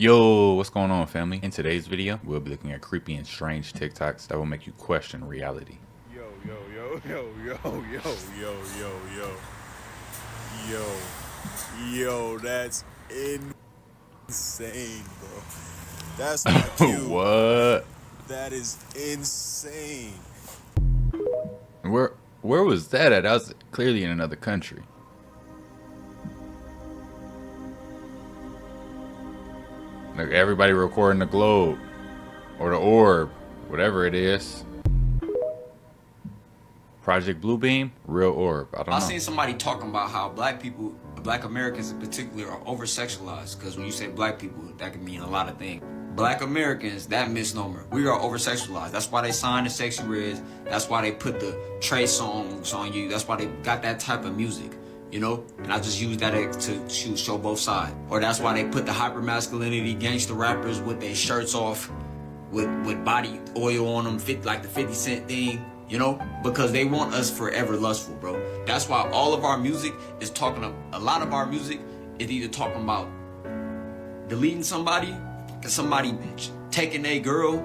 Yo, what's going on, family? In today's video, we'll be looking at creepy and strange TikToks that will make you question reality. Yo, yo, yo, yo, yo, yo, yo, yo, yo, yo, that's insane, bro. That's not cute. What? That is insane. Where where was that at? That was clearly in another country. Like everybody recording the globe or the orb, whatever it is. Project Bluebeam, real orb. I don't know. I seen somebody talking about how black people, black Americans in particular, are over sexualized. Because when you say black people, that can mean a lot of things. Black Americans, that misnomer. We are over sexualized. That's why they signed the Sexy Reds. That's why they put the Trey songs on you. That's why they got that type of music, you know? And I just use that to show both sides. Or that's why they put the hyper masculinity gangster rappers with their shirts off, with body oil on them, like the 50 Cent thing. You know, because they want us forever lustful, bro. That's why all of our music is talking, a lot of our music is either talking about deleting somebody, somebody taking a girl,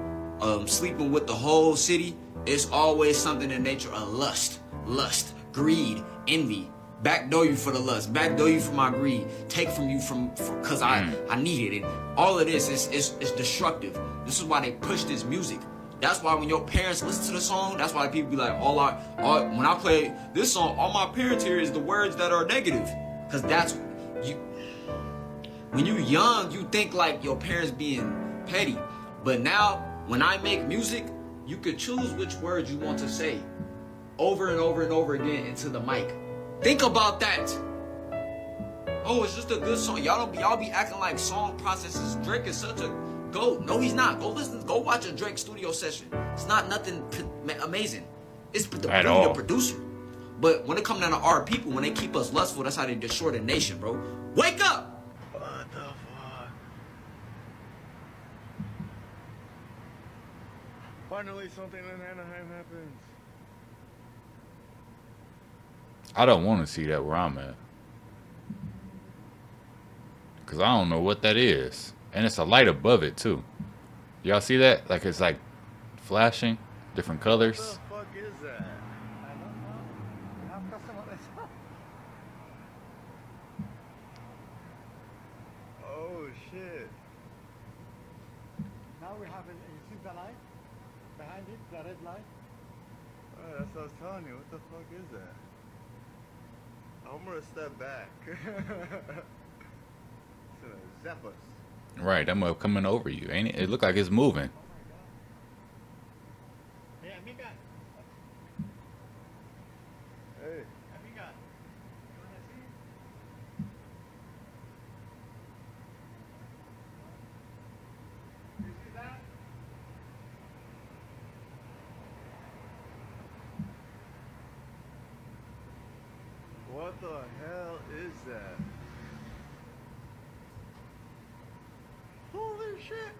sleeping with the whole city. It's always something in nature of lust, greed, envy. Backdoor you for the lust, backdoor you for my greed, take from you cause I needed it. All of this is destructive. This is why they push this music. That's why when your parents listen to the song, that's why people be like, when I play this song, all my parents hear is the words that are negative. Cause that's, when you young, you think like your parents being petty. But now, when I make music, you could choose which words you want to say over and over and over again into the mic. Think about that. Oh, it's just a good song. Y'all be acting like song processes. Drake is such a goat. No, he's not. Go watch a Drake studio session. It's not nothing amazing. It's the producer. But when it comes down to our people, when they keep us lustful, that's how they destroy the nation, bro. Wake up! What the fuck? Finally, something in Anaheim happens. I don't want to see that where I'm at. Because I don't know what that is. And it's a light above it, too. Y'all see that? Like, it's like flashing, different colors. What the fuck is that? I don't know. You have customized. Oh shit. Now we have it. You see the light behind it, the red light. Oh, that's what I was telling you. What the fuck is that? I'm gonna step back. It's gonna zap us. Right, that mug coming over you, ain't it? It look like it's moving. Hey, amiga. Hey. Amiga. You wanna see? You see that? What the hell is that? Holy shit!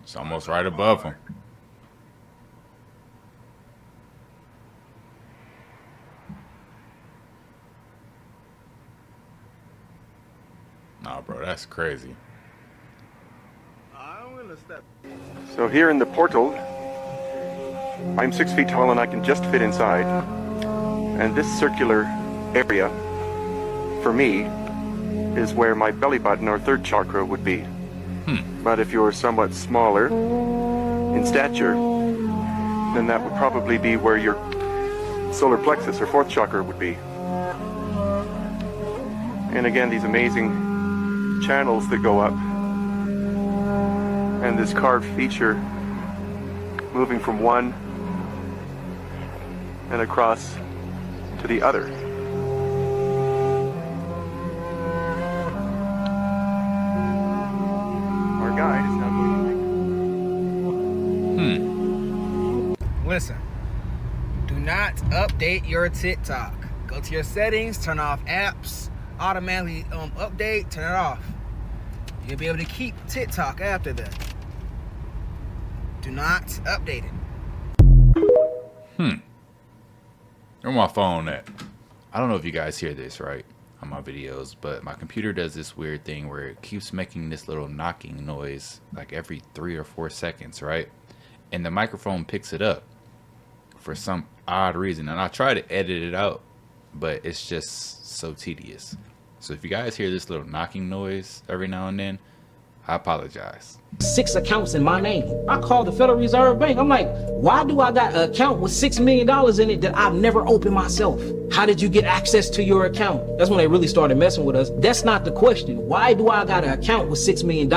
It's almost right above him. Nah, bro, that's crazy. I'm gonna step. So here in the portal, I'm 6 feet tall and I can just fit inside. And this circular area, for me, is where my belly button or third chakra would be. But if you're somewhat smaller in stature, then that would probably be where your solar plexus or fourth chakra would be. And again, these amazing channels that go up, and this carved feature moving from one and across to the other. Our guide is now going to Listen, do not update your TikTok. Go to your settings, turn off apps, automatically update, turn it off. You'll be able to keep TikTok after that. Do not update it. Where my phone at? I don't know if you guys hear this, right? on my videos, but my computer does this weird thing where it keeps making this little knocking noise like every 3 or 4 seconds, right? And the microphone picks it up for some odd reason, and I try to edit it out, but it's just so tedious. So if you guys hear this little knocking noise every now and then, I apologize. 6 accounts in my name. I called the Federal Reserve Bank. I'm like, why do I got an account with $6 million in it that I've never opened myself? How did you get access to your account? That's when they really started messing with us. That's not the question. Why do I got an account with $6 million?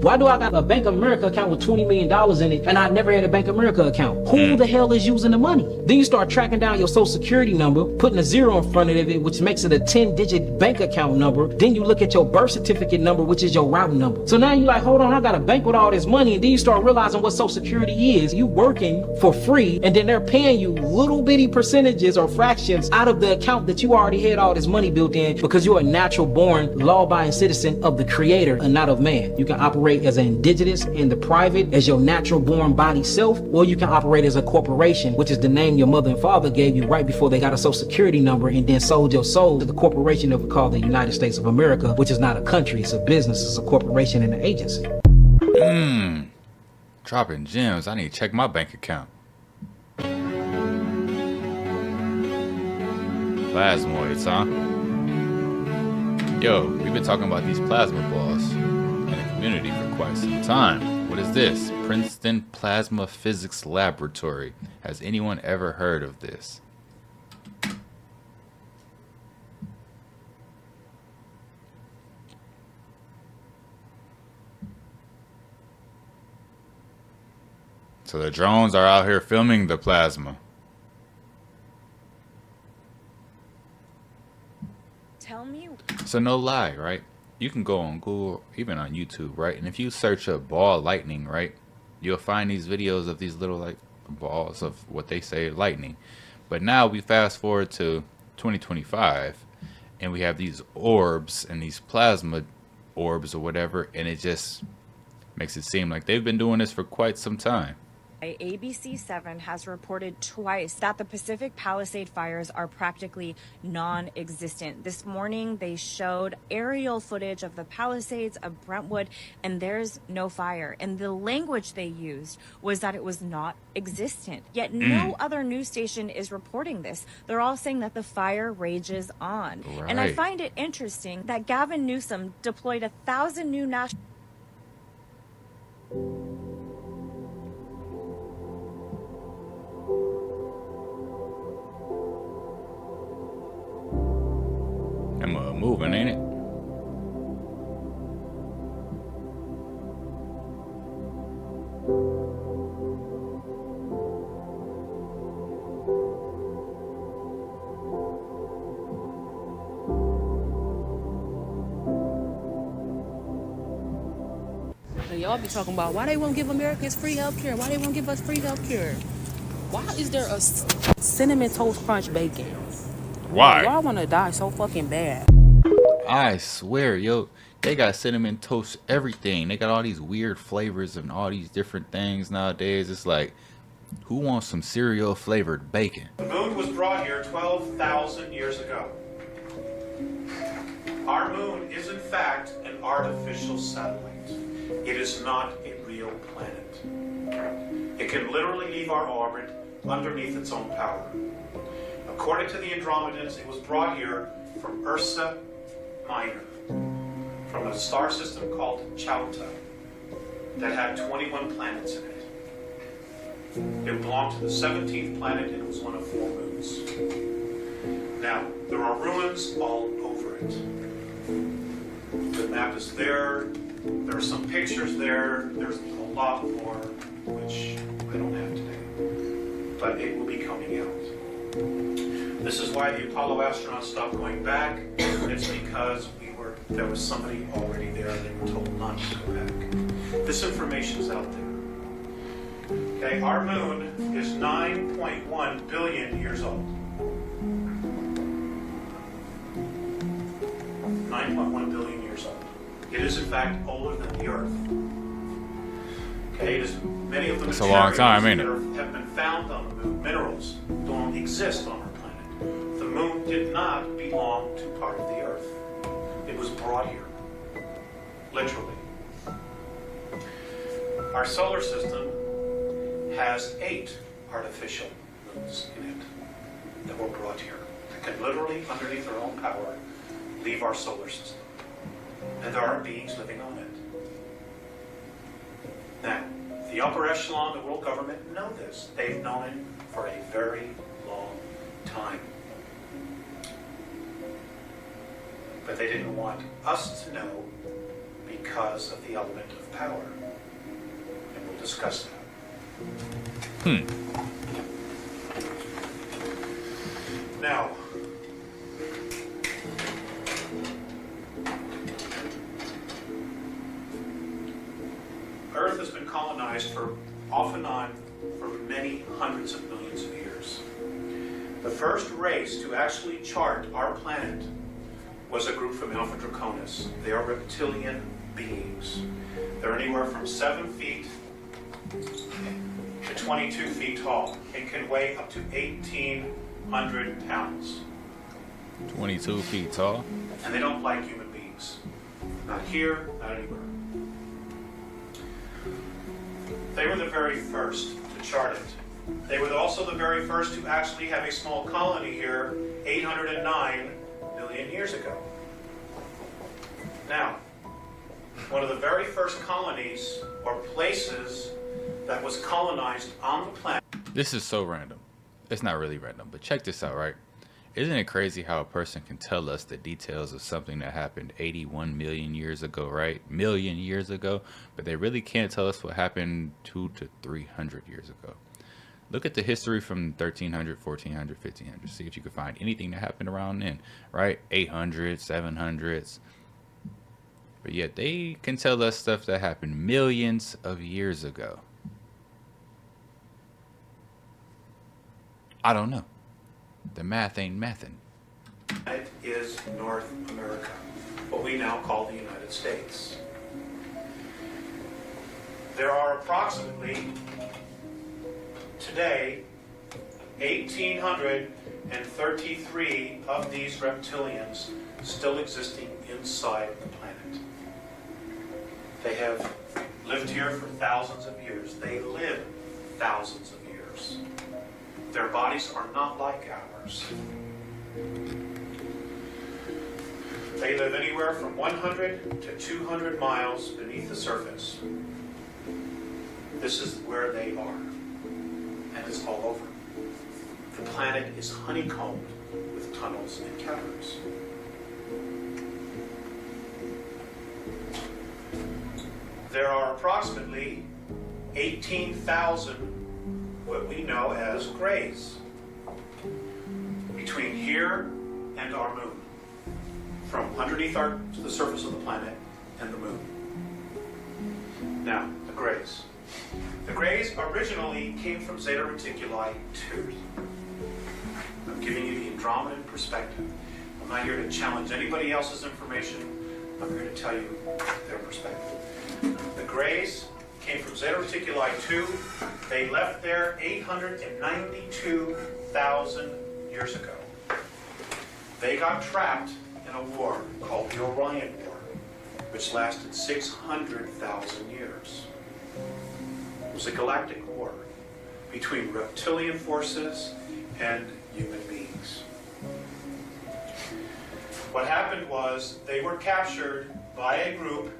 Why do I got a Bank of America account with $20 million in it and I never had a Bank of America account? Who the hell is using the money? Then you start tracking down your social security number, putting a 0 in front of it, which makes it a 10-digit bank account number. Then you look at your birth certificate number, which is your routing number. So now you're like, hold on, I got a bank with all this money. And then you start realizing what social security is. You working for free and then they're paying you little bitty percentages or fractions out of the account that you already had all this money built in because you're a natural born law-abiding citizen of the creator and not of man. You can operate as an indigenous in the private as your natural born body self, or you can operate as a corporation, which is the name your mother and father gave you right before they got a social security number and then sold your soul to the corporation that we call the United States of America, which is not a country, it's a business, it's a corporation and an agency. Dropping gems. I need to check my bank account. Plasmoids, huh? Yo, we've been talking about these plasma balls in the community for quite some time. What is this? Princeton Plasma Physics Laboratory. Has anyone ever heard of this? So the drones are out here filming the plasma. Tell me. So no lie, right? You can go on Google, even on YouTube, right? And if you search up ball lightning, right, you'll find these videos of these little like balls of what they say lightning. But now we fast forward to 2025 and we have these orbs and these plasma orbs or whatever, and it just makes it seem like they've been doing this for quite some time. ABC7 has reported twice that the Pacific Palisade fires are practically non-existent. This morning, they showed aerial footage of the Palisades of Brentwood, and there's no fire. And the language they used was that it was not existent. Yet no other news station is reporting this. They're all saying that the fire rages on. Right. And I find it interesting that Gavin Newsom deployed 1,000 new national... I'm moving, ain't it? Y'all be talking about why they won't give Americans free healthcare, why they won't give us free healthcare. Why is there a cinnamon toast crunch bacon? Why? Y'all want to die so fucking bad. I swear, yo, they got cinnamon toast everything. They got all these weird flavors and all these different things nowadays. It's like, who wants some cereal flavored bacon? The moon was brought here 12,000 years ago. Our moon is in fact an artificial satellite. It is not a real planet. It can literally leave our orbit underneath its own power. According to the Andromedans, it was brought here from Ursa Minor, from a star system called Chauta that had 21 planets in it. It belonged to the 17th planet and it was one of 4 moons. Now, there are ruins all over it. The map is there. There are some pictures there. There's a lot more, which I don't have today. But it will be coming out. This is why the Apollo astronauts stopped going back. It's because there was somebody already there and they were told not to go back. This information is out there. Okay, our moon is 9.1 billion years old. 9.1 billion years old. It is in fact older than the Earth. Okay, it is many of the That's a long time, ain't it? that have been found on the moon, minerals, don't exist on our planet. The moon did not belong to part of the Earth. It was brought here, literally. Our solar system has 8 artificial moons in it that were brought here, that can literally, underneath their own power, leave our solar system. And there are beings living on it. Now, the upper echelon of the world government know this. They've known it for a very long time. But they didn't want us to know because of the element of power. And we'll discuss that. Now, Earth has been colonized off and on for many hundreds of millions of years. The first race to actually chart our planet was a group from Alpha Draconis. They are reptilian beings. They're anywhere from 7 feet to 22 feet tall. It can weigh up to 1,800 pounds. 22 feet tall? And they don't like human beings. Not here, not anywhere. They were the very first to chart it. They were also the very first to actually have a small colony here 809 million years ago. Now, one of the very first colonies or places that was colonized on the planet. This is so random. It's not really random, but check this out, right? Isn't it crazy how a person can tell us the details of something that happened 81 million years ago, right? Million years ago, but they really can't tell us what happened 200 to 300 years ago. Look at the history from 1300, 1400, 1500. See if you can find anything that happened around then, right? 800s, 700s. But yet they can tell us stuff that happened millions of years ago. I don't know. The math ain't mathin'. It is North America, what we now call the United States. There are approximately, today, 1,833 of these reptilians still existing inside the planet. They have lived here for thousands of years. They live thousands of years. Their bodies are not like ours. They live anywhere from 100 to 200 miles beneath the surface. This is where they are. And it's all over. The planet is honeycombed with tunnels and caverns. There are approximately 18,000 what we know as grays between here and our moon, from underneath the surface of the planet and the moon. Now, the grays. The grays originally came from Zeta Reticuli 2. I'm giving you the Andromedan perspective. I'm not here to challenge anybody else's information. I'm here to tell you their perspective. The grays came from Zeta Reticuli 2. They left there 892,000 years ago. They got trapped in a war called the Orion War, which lasted 600,000 years. It was a galactic war between reptilian forces and human beings. What happened was they were captured by a group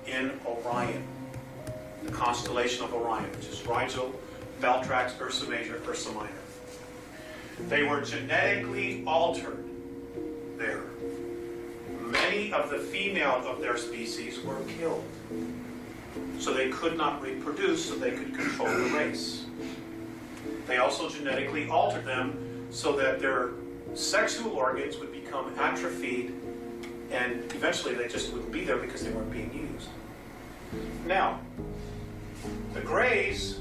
in Orion, the constellation of Orion, which is Rigel, Valtrax, Ursa Major, Ursa Minor. They were genetically altered there. Many of the female of their species were killed, so they could not reproduce, so they could control the race. They also genetically altered them so that their sexual organs would become atrophied, and eventually they just wouldn't be there because they weren't being used. Now, the Greys,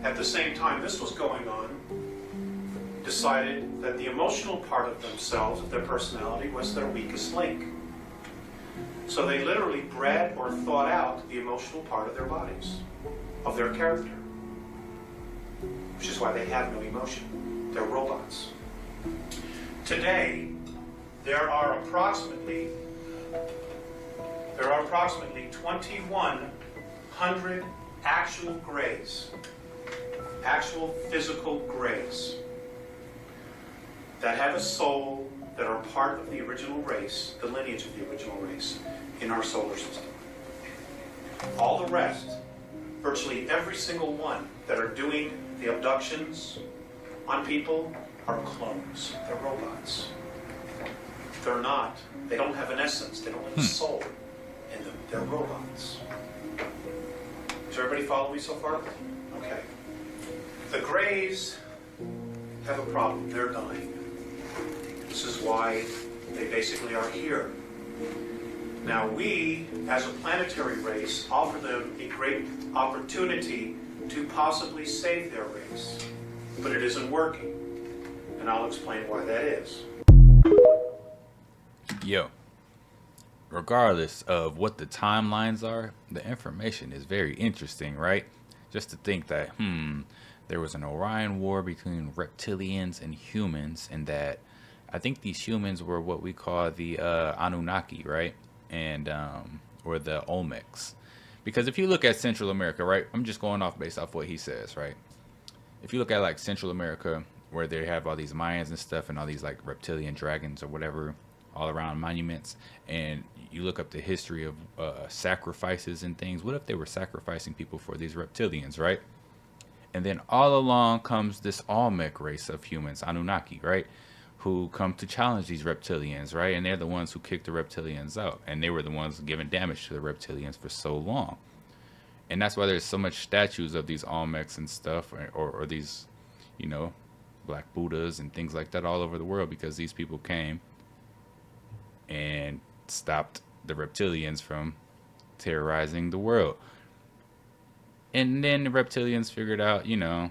at the same time this was going on, decided that the emotional part of themselves, of their personality, was their weakest link. So they literally bred or thought out the emotional part of their bodies, of their character. Which is why they have no emotion. They're robots. Today, there are approximately 2,100 actual grays, actual physical grays that have a soul, that are part of the original race, the lineage of the original race in our solar system. All the rest, virtually every single one that are doing the abductions on people, are clones. They're robots. They're not. They don't have an essence. They don't have a soul in them. They're robots. Does everybody follow me so far? Okay. The Greys have a problem. They're dying. This is why they basically are here. Now we, as a planetary race, offer them a great opportunity to possibly save their race. But it isn't working. And I'll explain why that is. Yo, regardless of what the timelines are, the information is very interesting, right? Just to think that, there was an Orion War between reptilians and humans, and that I think these humans were what we call the Anunnaki, right? And or the Olmecs. Because if you look at Central America, right? I'm just going off based off what he says, right? If you look at like Central America, where they have all these Mayans and stuff, and all these like reptilian dragons or whatever, all around monuments, and you look up the history of sacrifices and things. What if they were sacrificing people for these reptilians, right? And then all along comes this Olmec race of humans, Anunnaki, right? Who come to challenge these reptilians, right? And they're the ones who kicked the reptilians out. And they were the ones giving damage to the reptilians for so long. And that's why there's so much statues of these Olmecs and stuff, or these, you know, Black Buddhas and things like that all over the world, because these people came and stopped the reptilians from terrorizing the world. And then the reptilians figured out, you know,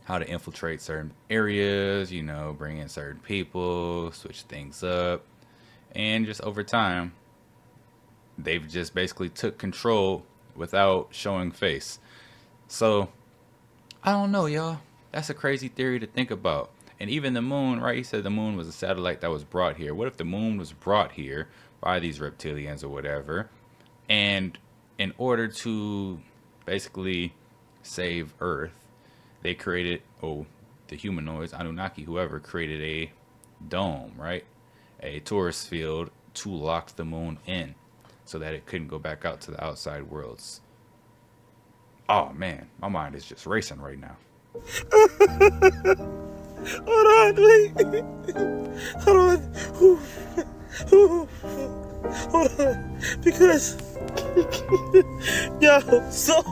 how to infiltrate certain areas, you know, bring in certain people, switch things up. And just over time, they've just basically took control without showing face. So, I don't know, y'all. That's a crazy theory to think about. And even the moon, right? He said the moon was a satellite that was brought here. What if the moon was brought here by these reptilians or whatever? And in order to basically save Earth, they created, the humanoids, Anunnaki, whoever, created a dome, right? A torus field to lock the moon in so that it couldn't go back out to the outside worlds. Oh man, my mind is just racing right now. Hold on, wait. Hold on. Hold on. Because, yo, so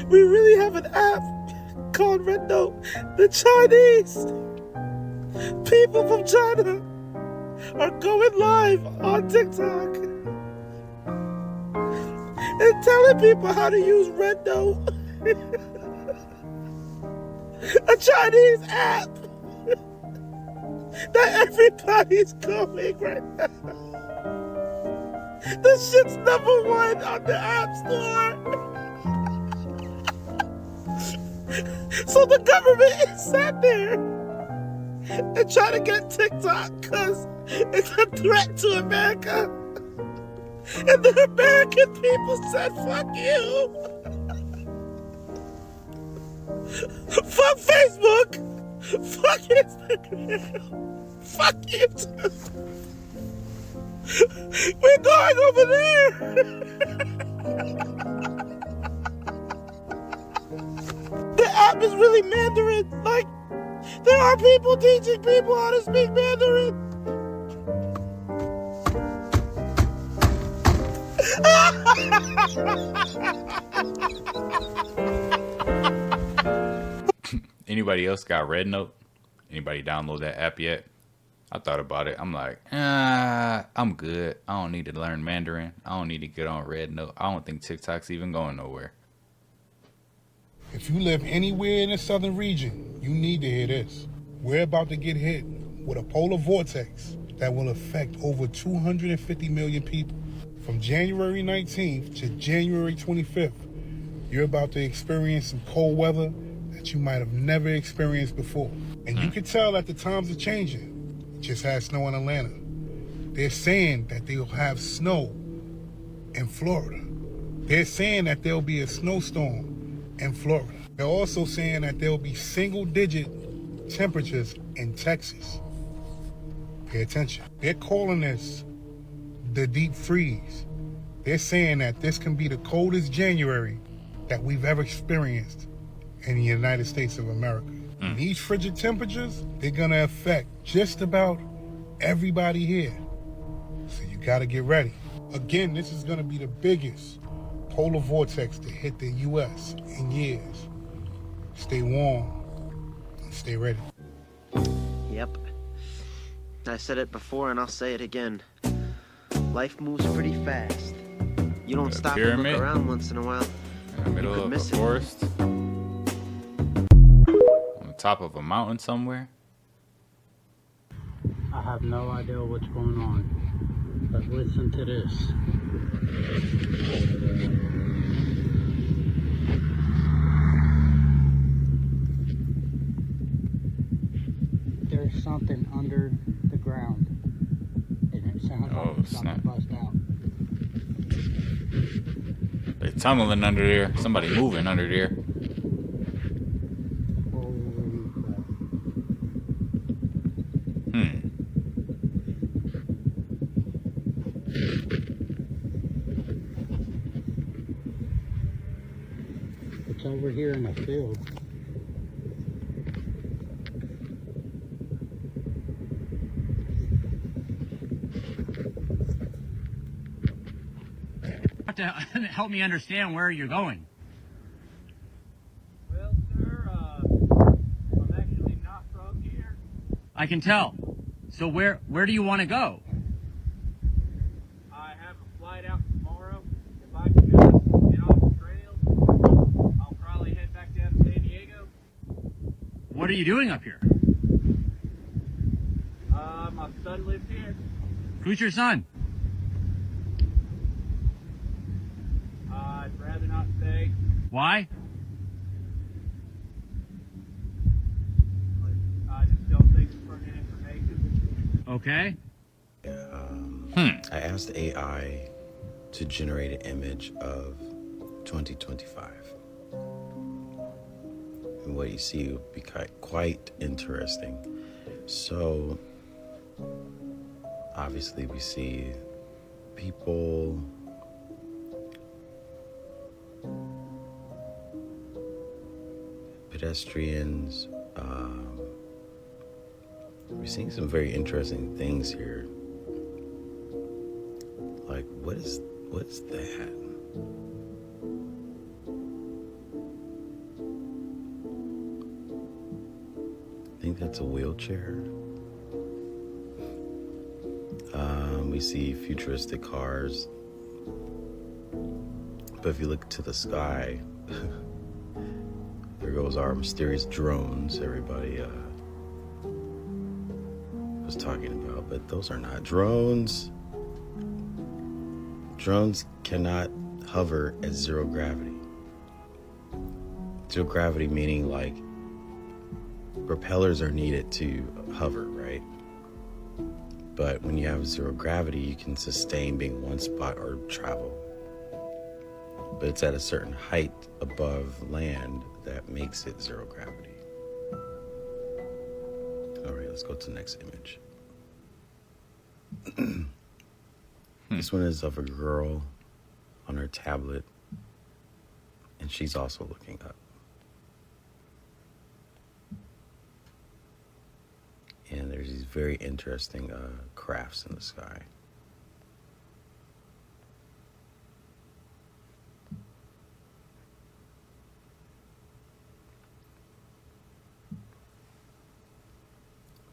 we really have an app called Red Note. The Chinese people from China are going live on TikTok and telling people how to use Red Note. A Chinese app that everybody's going right now. This shit's #1 on the App Store. So the government is sat there and trying to get TikTok because it's a threat to America. And the American people said, fuck you. Fuck Facebook. Fuck Instagram. Fuck YouTube. We're going over there. The app is really Mandarin. Like, there are people teaching people how to speak Mandarin. Anybody else got Red Note? Anybody download that app yet? I thought about it. I'm like, I'm good. I don't need to learn Mandarin. I don't need to get on Red Note. I don't think TikTok's even going nowhere. If you live anywhere in the southern region, you need to hear this. We're about to get hit with a polar vortex that will affect over 250 million people. From January 19th to January 25th, you're about to experience some cold weather that you might have never experienced before. And you can tell that the times are changing. It just had snow in Atlanta. They're saying that they'll have snow in Florida. They're saying that there'll be a snowstorm in Florida. They're also saying that there'll be single-digit temperatures in Texas. Pay attention. They're calling this the deep freeze. They're saying that this can be the coldest January that we've ever experienced in the United States of America. And these frigid temperatures, they're gonna affect just about everybody here. So you gotta get ready. Again, this is gonna be the biggest polar vortex to hit the US in years. Stay warm and stay ready. Yep. I said it before and I'll say it again. Life moves pretty fast. You don't stop and look around once in a while. In the middle of a forest. On the top of a mountain somewhere. I have no idea what's going on. But listen to this. There's something under the ground. And it sounds like it's about to bust out. They tunneling under there. Somebody moving under there. It's over here in the field. To help me understand where you're going. Well, sir, I'm actually not from here. I can tell. So where do you want to go? I have a flight out tomorrow. If I can just get off the trail, I'll probably head back down to San Diego. What are you doing up here? My son lives here. Who's your son? I'd rather not say. Why? I just don't think it's pertinent information. Okay. I asked AI to generate an image of 2025. And what you see would be quite interesting. So, obviously we see people pedestrians. We're seeing some very interesting things here. Like, what's that? I think that's a wheelchair. We see futuristic cars. But if you look to the sky, there goes our mysterious drones everybody was talking about, but those are not drones. Drones cannot hover at zero gravity. Zero gravity meaning like propellers are needed to hover, right? But when you have zero gravity, you can sustain being one spot or travel. But it's at a certain height above land that makes it zero gravity. All right, let's go to the next image. This one is of a girl on her tablet, and she's also looking up. And there's these very interesting crafts in the sky.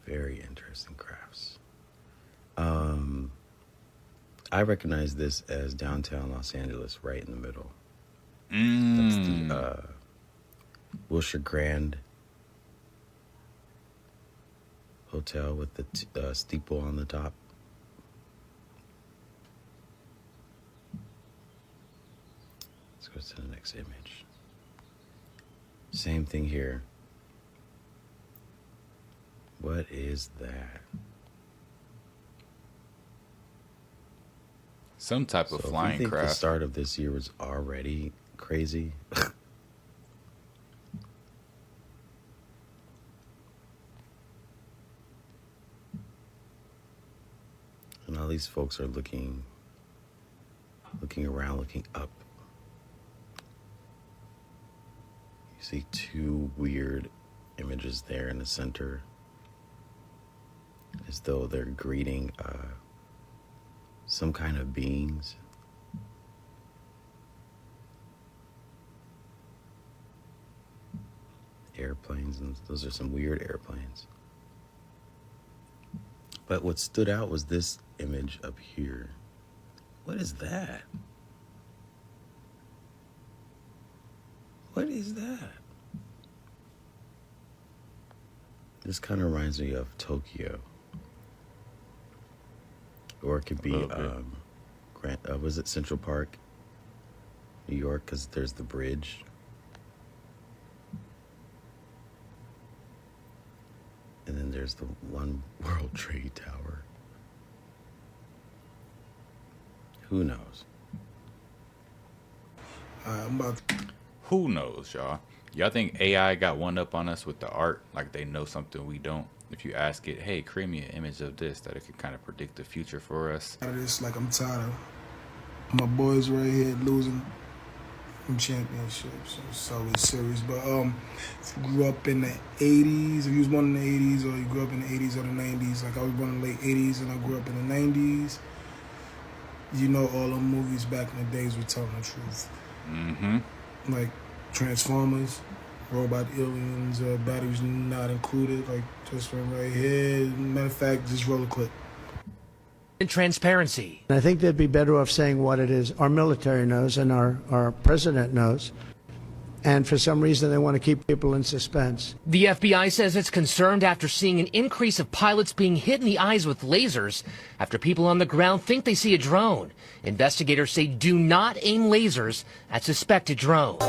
Very interesting crafts. I recognize this as downtown Los Angeles, right in the middle. That's the Wilshire Grand Hotel with the steeple on the top. Let's go to the next image. Same thing here. What is that? Some type of flying if you think craft. The start of this year was already crazy. And all these folks are looking around, looking up. You see two weird images there in the center, as though they're greeting some kind of beings. Airplanes, and those are some weird airplanes. But what stood out was this image up here. What is that? What is that? This kind of reminds me of Tokyo. Or it could be, was it Central Park, New York? Because there's the bridge. And then there's the One World Trade Tower. Who knows? Who knows, y'all? Y'all think AI got one up on us with the art? Like they know something we don't? If you ask it, hey, create me an image of this, that it can kind of predict the future for us. Like I'm tired of my boys right here losing from championships. It's always serious. But if you grew up in the 80s, if you was born in the 80s, or you grew up in the 80s or the 90s, like I was born in the late 80s and I grew up in the 90s, you know all them movies back in the days were telling the truth. Mm-hmm. Like Transformers, Robot Aliens, Batteries Not Included, like this one right here. Matter of fact, just roll a clip. And transparency. I think they'd be better off saying what it is our military knows and our president knows. And for some reason, they want to keep people in suspense. The FBI says it's concerned after seeing an increase of pilots being hit in the eyes with lasers after people on the ground think they see a drone. Investigators say do not aim lasers at suspected drones.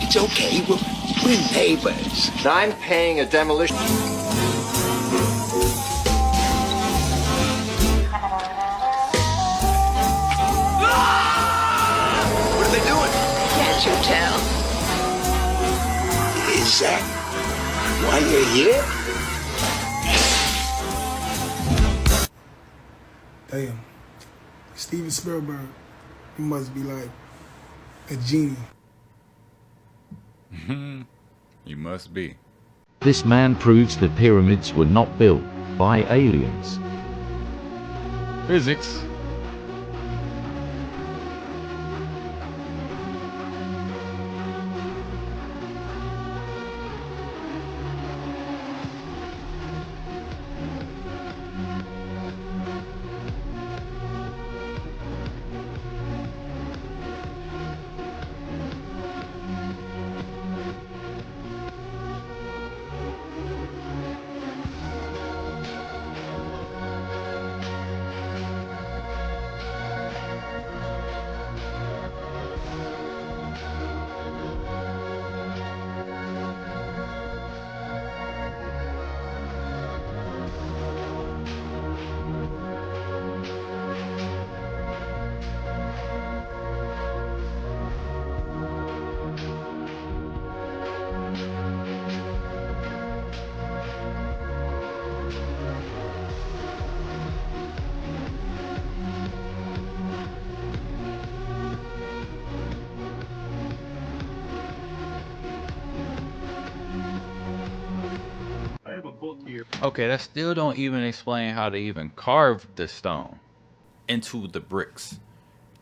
It's okay, we're neighbors. I'm paying a demolition. What are they doing? Can't you tell? Is that why you're here? Damn. Steven Spielberg, he must be like a genie. You must be. This man proves the pyramids were not built by aliens. Physics. Okay, that still don't even explain how they even carved the stone into the bricks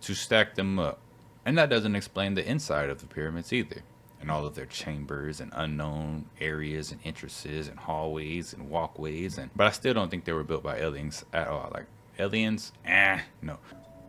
to stack them up. And that doesn't explain the inside of the pyramids either. And all of their chambers and unknown areas and entrances and hallways and walkways. But I still don't think they were built by aliens at all. Like, aliens? No.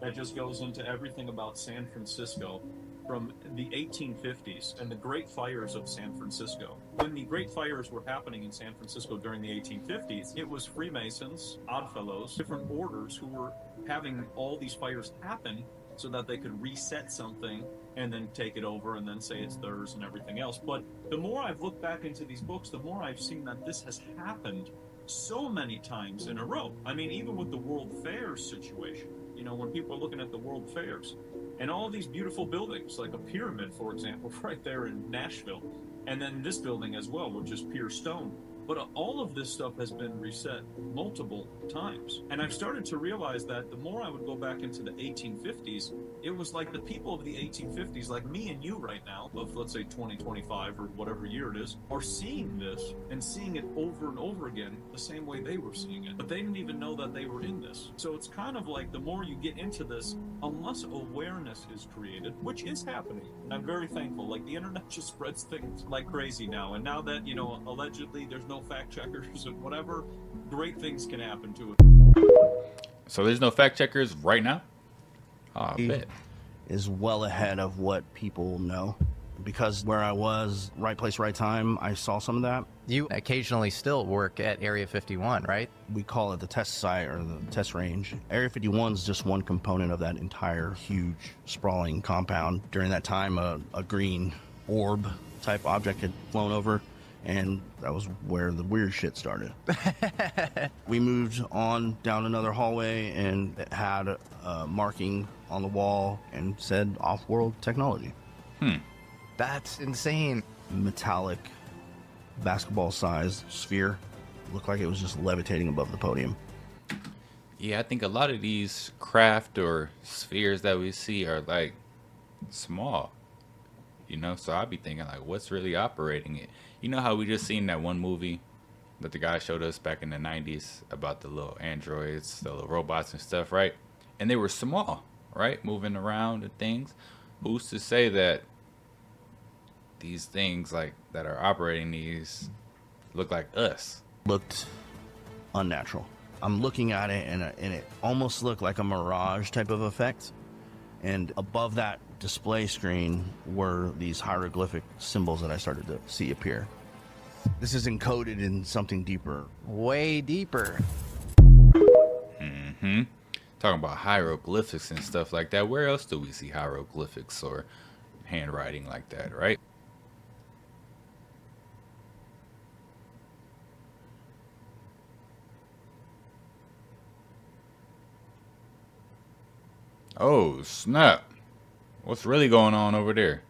That just goes into everything about San Francisco from the 1850s and the Great Fires of San Francisco. When the Great Fires were happening in San Francisco during the 1850s, it was Freemasons, Oddfellows, different orders who were having all these fires happen so that they could reset something and then take it over and then say it's theirs and everything else. But the more I've looked back into these books, the more I've seen that this has happened so many times in a row. I mean, even with the World Fairs situation, you know, when people are looking at the World Fairs and all these beautiful buildings, like a pyramid, for example, right there in Nashville, and then this building as well, which is pure stone. But all of this stuff has been reset multiple times. And I've started to realize that the more I would go back into the 1850s, it was like the people of the 1850s, like me and you right now, of let's say 2025 or whatever year it is, are seeing this and seeing it over and over again the same way they were seeing it. But they didn't even know that they were in this. So it's kind of like the more you get into this, unless awareness is created, which is happening, and I'm very thankful. Like the internet just spreads things like crazy now. And now that, you know, allegedly there's no fact checkers and whatever, great things can happen to it. So there's no fact checkers right now? Oh, I bet. Is well ahead of what people know. Because where I was, right place, right time, I saw some of that. You occasionally still work at Area 51, right? We call it the test site or the test range. Area 51 is just one component of that entire huge sprawling compound. During that time, a green orb type object had flown over, and that was where the weird shit started. We moved on down another hallway, and it had a marking on the wall and said off-world technology. That's insane. Metallic basketball-sized sphere. Looked like it was just levitating above the podium. Yeah, I think a lot of these craft or spheres that we see are like small, you know? So I'd be thinking like, what's really operating it? You know how we just seen that one movie that the guy showed us back in the 90s about the little androids, the little robots and stuff, right? And they were small, right? Moving around and things. Who's to say that these things like that are operating these look like us? Looked unnatural. I'm looking at it and it almost looked like a mirage type of effect. And above that display screen were these hieroglyphic symbols that I started to see appear. This is encoded in something deeper. Way deeper. Talking about hieroglyphics and stuff like that. Where else do we see hieroglyphics or handwriting like that, right? Oh, snap. What's really going on over there?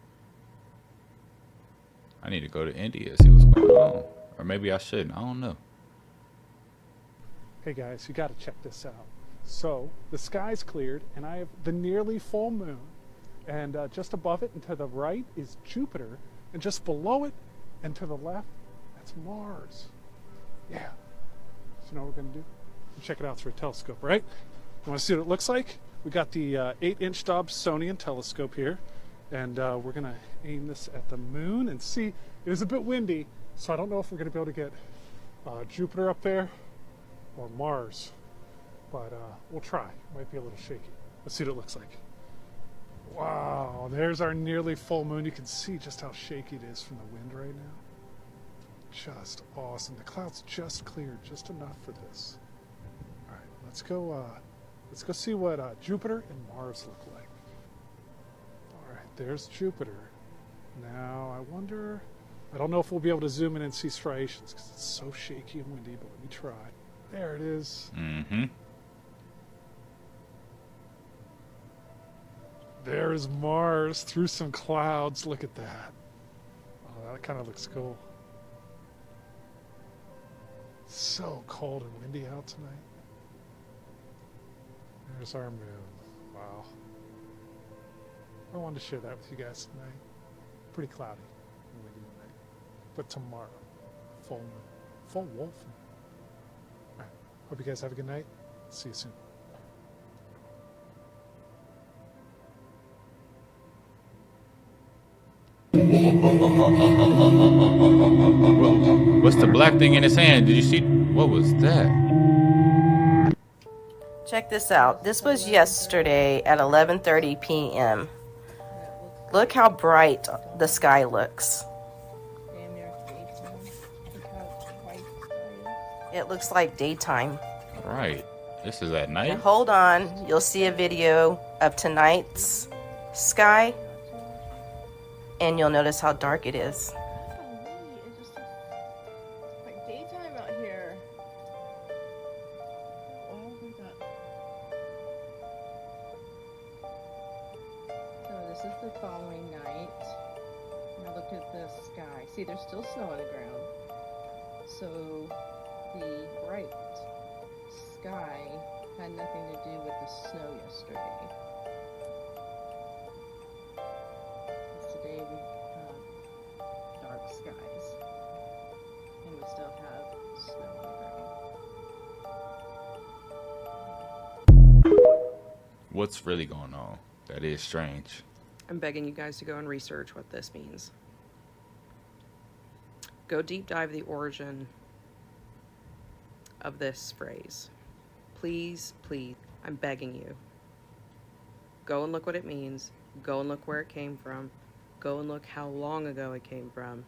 I need to go to India, see what's going on. Or maybe I shouldn't. I don't know. Hey guys, you got to check this out. So, the sky's cleared, and I have the nearly full moon. And just above it and to the right is Jupiter. And just below it and to the left, that's Mars. Yeah. So you know what we're going to do? Check it out through a telescope, right? You want to see what it looks like? We got the 8-inch Dobsonian telescope here, and we're going to aim this at the moon and see. It is a bit windy, so I don't know if we're going to be able to get Jupiter up there or Mars, but we'll try. Might be a little shaky. Let's see what it looks like. Wow, there's our nearly full moon. You can see just how shaky it is from the wind right now. Just awesome. The clouds just cleared just enough for this. All right, let's go see what Jupiter and Mars look like. All right, there's Jupiter. Now, I wonder, I don't know if we'll be able to zoom in and see striations because it's so shaky and windy, but let me try. There it is. There's Mars through some clouds. Look at that. Oh, that kind of looks cool. So cold and windy out tonight. There's our moon. Wow. I wanted to share that with you guys tonight. Pretty cloudy and windy tonight. But tomorrow, full moon. Full wolf moon. Alright. Hope you guys have a good night. See you soon. Whoa. What's the black thing in his hand? Did you see? What was that? Check this out. This was yesterday at 11:30 p.m. Look how bright the sky looks. It looks like daytime. Right. This is at Now night? hold on, you'll see a video of tonight's sky, and you'll notice how dark it is. Like daytime out here. Oh my god. So this is the following night. Now look at the sky. See, there's still snow on the ground. So the bright sky had nothing to do with the snow yesterday. Today we have dark skies. And we still have snow on the ground. What's really going on? That is strange. I'm begging you guys to go and research what this means. Go deep dive the origin of this phrase. Please, please, I'm begging you. Go and look what it means. Go and look where it came from. Go and look how long ago it came from.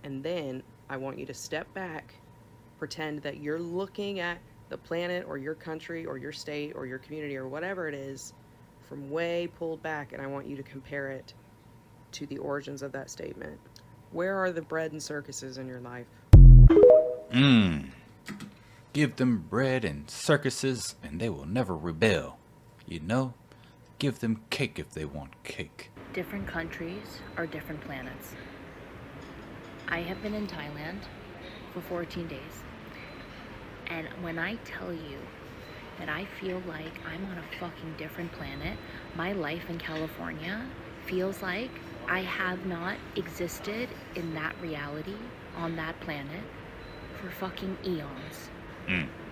And then I want you to step back, pretend that you're looking at the planet or your country or your state or your community or whatever it is from way pulled back, and I want you to compare it to the origins of that statement. Where are the bread and circuses in your life? Give them bread and circuses and they will never rebel. You know? Give them cake if they want cake. Different countries are different planets. I have been in Thailand for 14 days. And when I tell you that I feel like I'm on a fucking different planet, my life in California feels like I have not existed in that reality on that planet for fucking eons.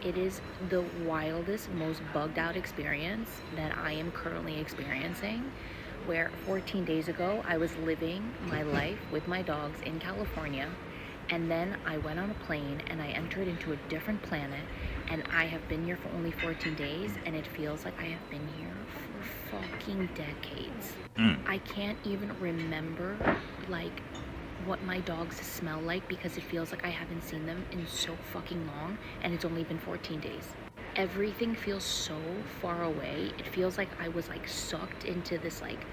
It is the wildest, most bugged out experience that I am currently experiencing, where 14 days ago I was living my life with my dogs in California, and then I went on a plane and I entered into a different planet, and I have been here for only 14 days, and it feels like I have been here for fucking decades. I can't even remember like what my dogs smell like because it feels like I haven't seen them in so fucking long, and it's only been 14 days. Everything feels so far away. It feels like I was like sucked into this like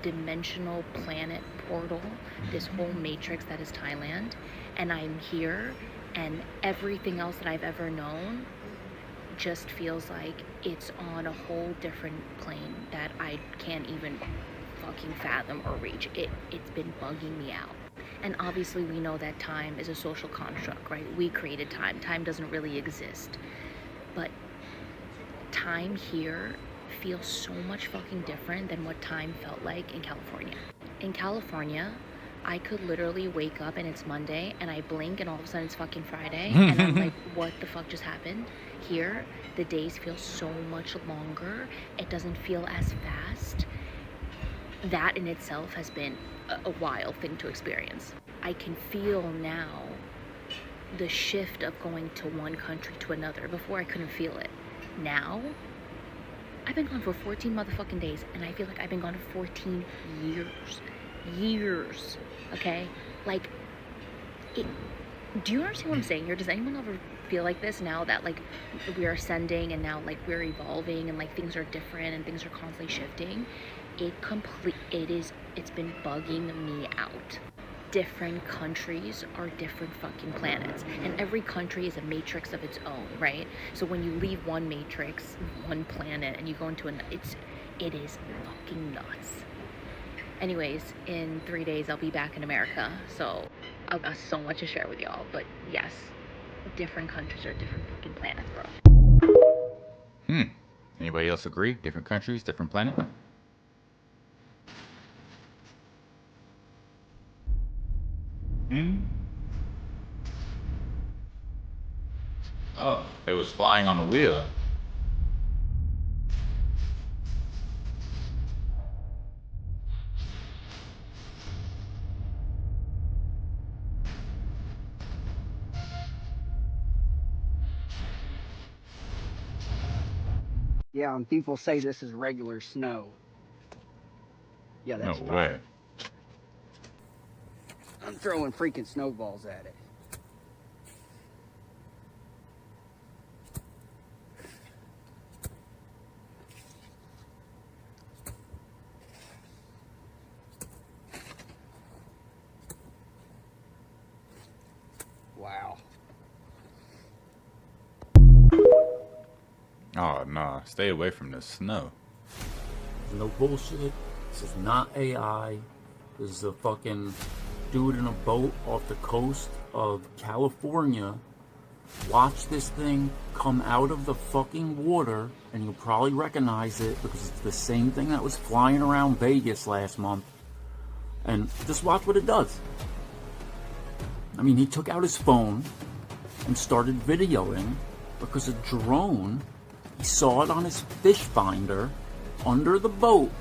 dimensional planet portal, this whole matrix that is Thailand, and I'm here, and everything else that I've ever known just feels like it's on a whole different plane that I can't even fucking fathom or reach. It's been bugging me out. And obviously we know that time is a social construct, right? We created time. Time doesn't really exist. But time here feels so much fucking different than what time felt like in California. In California, I could literally wake up and it's Monday and I blink and all of a sudden it's fucking Friday and I'm like, what the fuck just happened? Here, the days feel so much longer. It doesn't feel as fast. That in itself has been a wild thing to experience. I can feel now the shift of going to one country to another. Before I couldn't feel it. Now, I've been gone for 14 motherfucking days and I feel like I've been gone for 14 years. Years. Okay? Like, do you understand what I'm saying here? Does anyone ever feel like this now that like we are ascending and now like we're evolving and like things are different and things are constantly shifting? It's been bugging me out. Different countries are different fucking planets, and every country is a matrix of its own, right? So when you leave one matrix, one planet, and you go into it is fucking nuts. Anyways, in 3 days I'll be back in America, so I've got so much to share with y'all. But yes, different countries are different fucking planets, bro. Anybody else agree? Different countries, different planet? Oh, it was flying on the wheel. Yeah, and people say this is regular snow. Yeah, that's No fine. way. I'm throwing freaking snowballs at it. Wow. Oh no, stay away from the snow. No bullshit. This is not AI. This is a fucking dude in a boat off the coast of California. Watch this thing come out of the fucking water, and you'll probably recognize it because it's the same thing that was flying around Vegas last month. And just watch what it does. I mean, he took out his phone and started videoing because a drone, he saw it on his fish finder under the boat,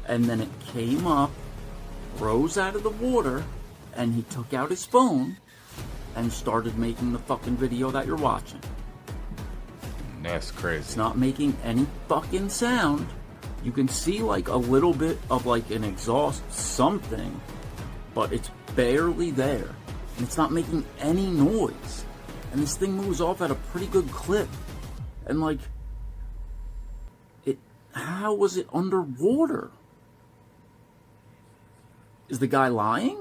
and then it came up, rose out of the water, and he took out his phone and started making the fucking video that you're watching. That's crazy. It's not making any fucking sound. You can see like a little bit of like an exhaust something, but it's barely there. And it's not making any noise. And this thing moves off at a pretty good clip. And like, how was it underwater? Is the guy lying?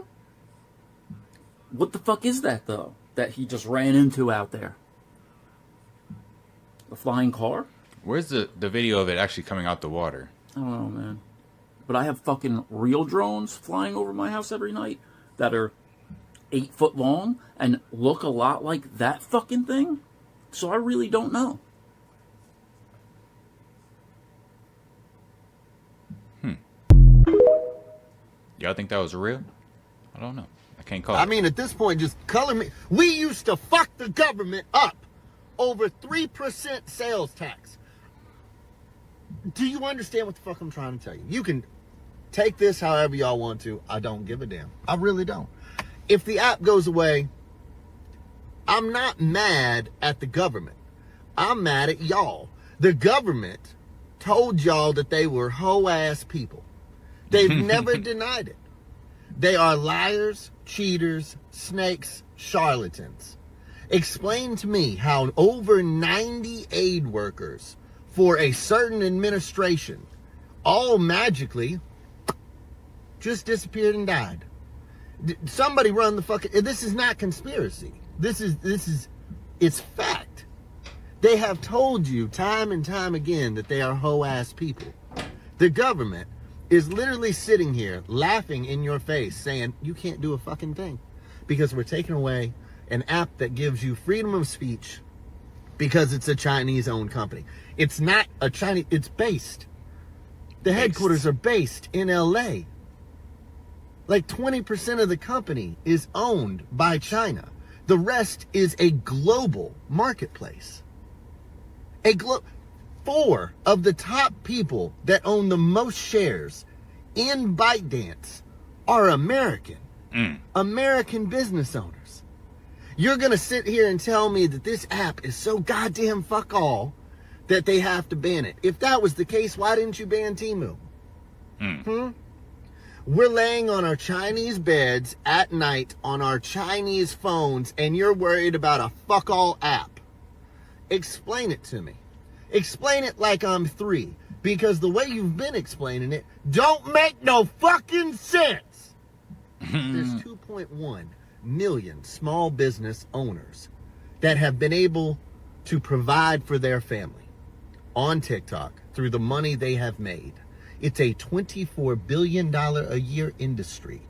What the fuck is that, though, that he just ran into out there? A flying car? Where's the video of it actually coming out the water? I don't know, man. But I have fucking real drones flying over my house every night that are 8 foot long and look a lot like that fucking thing. So I really don't know. Y'all think that was real? I don't know. I can't call it. I mean, at this point, just color me. We used to fuck the government up over 3% sales tax. Do you understand what the fuck I'm trying to tell you? You can take this however y'all want to. I don't give a damn. I really don't. If the app goes away, I'm not mad at the government. I'm mad at y'all. The government told y'all that they were hoe-ass people. They've never denied it. They are liars, cheaters, snakes, charlatans. Explain to me how over 90 aid workers for a certain administration all magically just disappeared and died. Somebody run the fucking... This is not conspiracy. This is it's fact. They have told you time and time again that they are hoe-ass people. The government is literally sitting here laughing in your face saying, you can't do a fucking thing because we're taking away an app that gives you freedom of speech because it's a Chinese-owned company. It's not a Chinese... It's based. The headquarters are based in LA. Like 20% of the company is owned by China. The rest is a global marketplace. 4 of the top people that own the most shares in ByteDance are American. American business owners. You're going to sit here and tell me that this app is so goddamn fuck all that they have to ban it. If that was the case, why didn't you ban Temu? We're laying on our Chinese beds at night on our Chinese phones and you're worried about a fuck all app. Explain it to me. Explain it like I'm 3, because the way you've been explaining it don't make no fucking sense. There's 2.1 million small business owners that have been able to provide for their family on TikTok through the money they have made. It's a $24 billion a year industry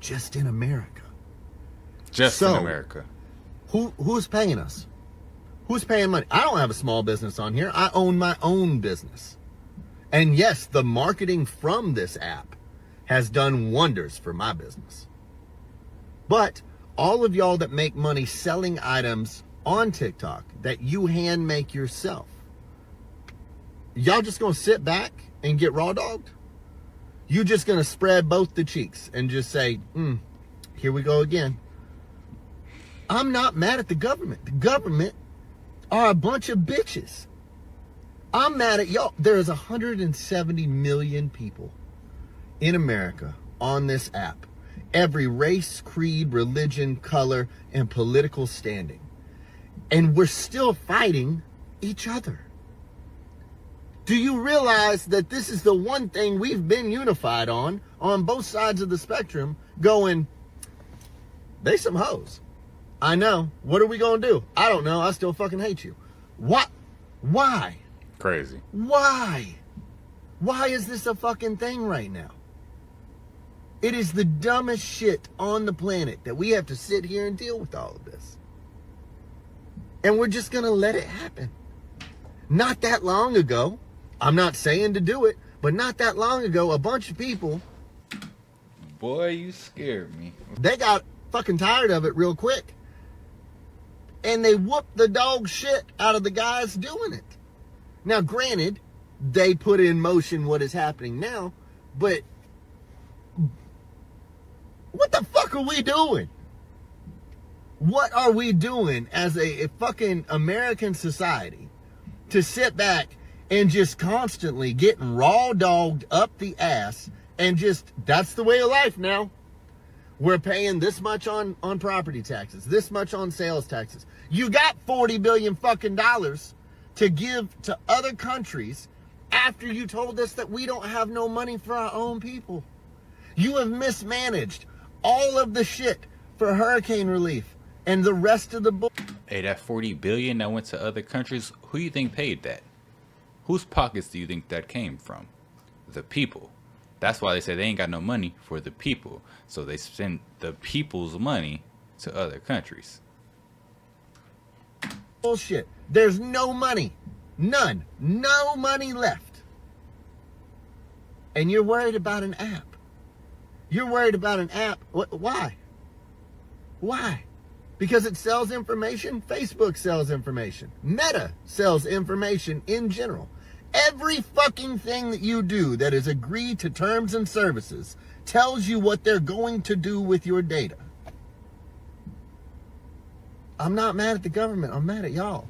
just in America. Just in America. Who's paying us? Who's paying money? I don't have a small business on here. I own my own business. And yes, the marketing from this app has done wonders for my business. But all of y'all that make money selling items on TikTok that you hand make yourself, y'all just gonna sit back and get raw dogged? You just gonna spread both the cheeks and just say, here we go again. I'm not mad at the government. The government are a bunch of bitches. I'm mad at y'all. There's 170 million people in America on this app. Every race, creed, religion, color, and political standing. And we're still fighting each other. Do you realize that this is the one thing we've been unified on both sides of the spectrum, going, they some hoes. I know. What are we gonna do? I don't know. I still fucking hate you. What? Why? Crazy. Why? Why is this a fucking thing right now? It is the dumbest shit on the planet that we have to sit here and deal with all of this. And we're just gonna let it happen. Not that long ago, I'm not saying to do it, but not that long ago, a bunch of people, boy, you scared me. They got fucking tired of it real quick. And they whooped the dog shit out of the guys doing it. Now, granted, they put in motion what is happening now, but what the fuck are we doing? What are we doing as a fucking American society to sit back and just constantly getting raw dogged up the ass and just, that's the way of life now. We're paying this much on property taxes, this much on sales taxes. You got $40 billion fucking dollars to give to other countries after you told us that we don't have no money for our own people. You have mismanaged all of the shit for hurricane relief and the rest of the book. Hey, that $40 billion that went to other countries, who do you think paid that? Whose pockets do you think that came from? The people. That's why they say they ain't got no money for the people. So they send the people's money to other countries. Bullshit. There's no money. None. No money left. And you're worried about an app. You're worried about an app. Why? Why? Because it sells information? Facebook sells information. Meta sells information in general. Every fucking thing that you do that is agreed to terms and services tells you what they're going to do with your data. I'm not mad at the government. I'm mad at y'all.